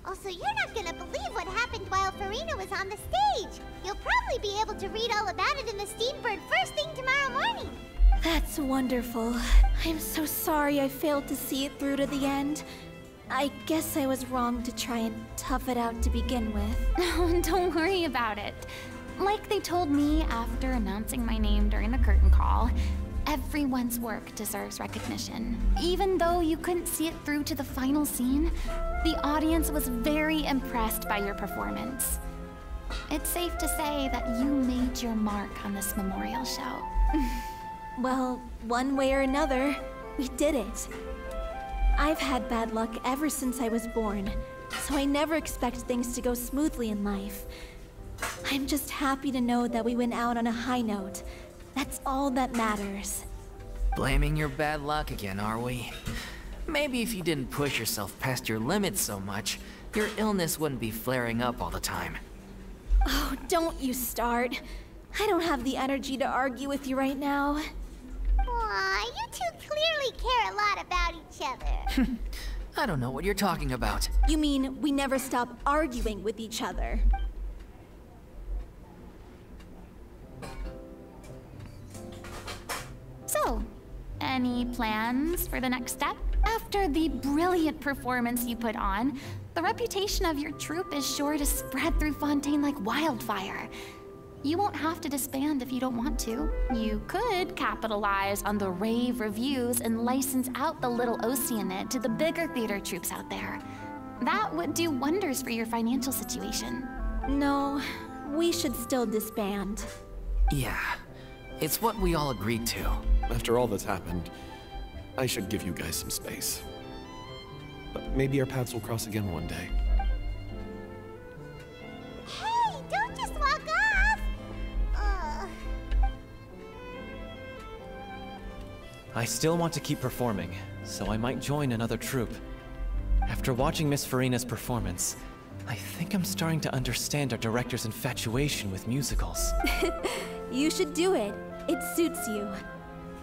Also, you're not gonna believe what happened while Farina was on the stage. You'll probably be able to read all about it in the Steambird first thing tomorrow morning. That's wonderful. I'm so sorry I failed to see it through to the end. I guess I was wrong to try and tough it out to begin with. Oh, don't worry about it. Like they told me after announcing my name during the curtain call, everyone's work deserves recognition. Even though you couldn't see it through to the final scene, the audience was very impressed by your performance. It's safe to say that you made your mark on this memorial show. Well, one way or another, we did it. I've had bad luck ever since I was born, so I never expect things to go smoothly in life. I'm just happy to know that we went out on a high note. That's all that matters. Blaming your bad luck again, are we? Maybe if you didn't push yourself past your limits so much, your illness wouldn't be flaring up all the time. Oh, don't you start. I don't have the energy to argue with you right now. Aw, you two clearly care a lot about each other. I don't know what you're talking about. You mean we never stop arguing with each other? So, any plans for the next step? After the brilliant performance you put on, the reputation of your troupe is sure to spread through Fontaine like wildfire. You won't have to disband if you don't want to. You could capitalize on the rave reviews and license out the little Oceanid to the bigger theater troupes out there. That would do wonders for your financial situation. No, we should still disband. Yeah, it's what we all agreed to. After all that's happened, I should give you guys some space. But maybe our paths will cross again one day. Hey, don't just walk off! I still want to keep performing, so I might join another troupe. After watching Miss Farina's performance, I think I'm starting to understand our director's infatuation with musicals. You should do it. It suits you.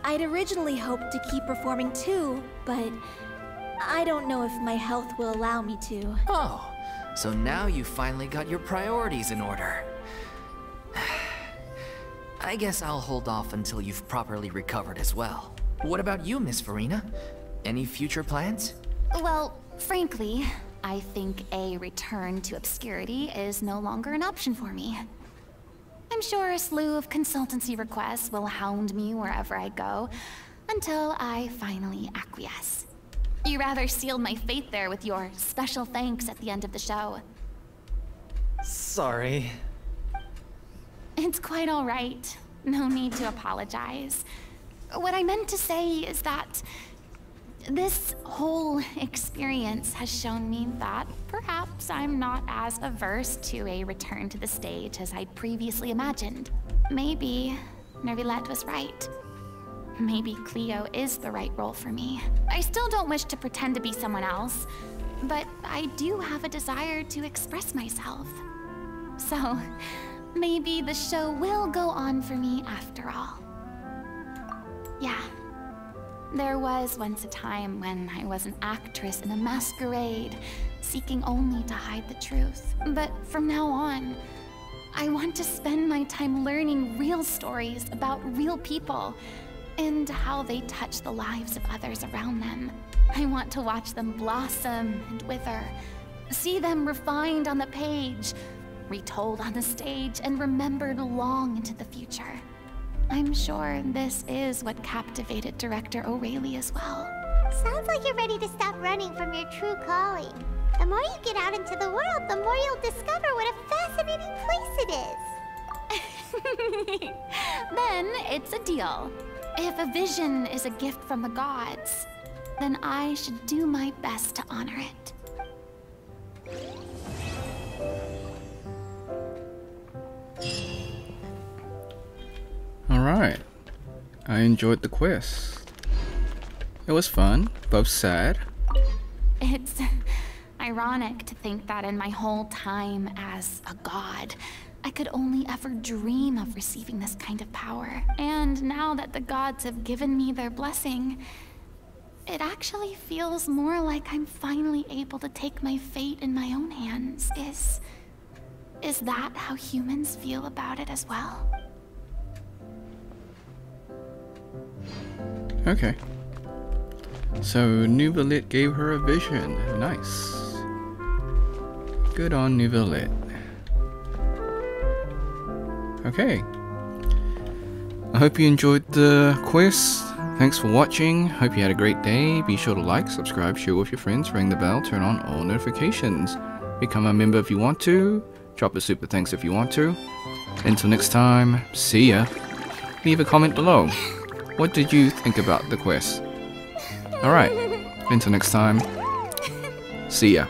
I'd originally hoped to keep performing too, but I don't know if my health will allow me to. Oh, so now you finally got your priorities in order. I guess I'll hold off until you've properly recovered as well. What about you, Miss Farina? Any future plans? Well, frankly, I think a return to obscurity is no longer an option for me. I'm sure a slew of consultancy requests will hound me wherever I go, until I finally acquiesce. You rather sealed my fate there with your special thanks at the end of the show. Sorry. It's quite all right. No need to apologize. What I meant to say is that this whole experience has shown me that perhaps I'm not as averse to a return to the stage as I'd previously imagined. Maybe Nervilette was right. Maybe Cleo is the right role for me. I still don't wish to pretend to be someone else, but I do have a desire to express myself. So, maybe the show will go on for me after all. Yeah. There was once a time when I was an actress in a masquerade, seeking only to hide the truth. But from now on, I want to spend my time learning real stories about real people and how they touch the lives of others around them. I want to watch them blossom and wither, see them refined on the page, retold on the stage, and remembered long into the future. I'm sure this is what captivated director O'Reilly as well. Sounds like you're ready to stop running from your true calling. The more you get out into the world, the more you'll discover what a fascinating place it is. Then it's a deal. If a vision is a gift from the gods, then I should do my best to honor it. Alright. I enjoyed the quest. It was fun, both sad. It's ironic to think that in my whole time as a god, I could only ever dream of receiving this kind of power. And now that the gods have given me their blessing, it actually feels more like I'm finally able to take my fate in my own hands. Is that how humans feel about it as well? Okay. So, Nuvalit gave her a vision. Nice. Good on Nuvalit. Okay. I hope you enjoyed the quest. Thanks for watching. Hope you had a great day. Be sure to like, subscribe, share with your friends, ring the bell, turn on all notifications. Become a member if you want to. Drop a super thanks if you want to. Until next time, see ya. Leave a comment below. What did you think about the quest? Alright, until next time, see ya.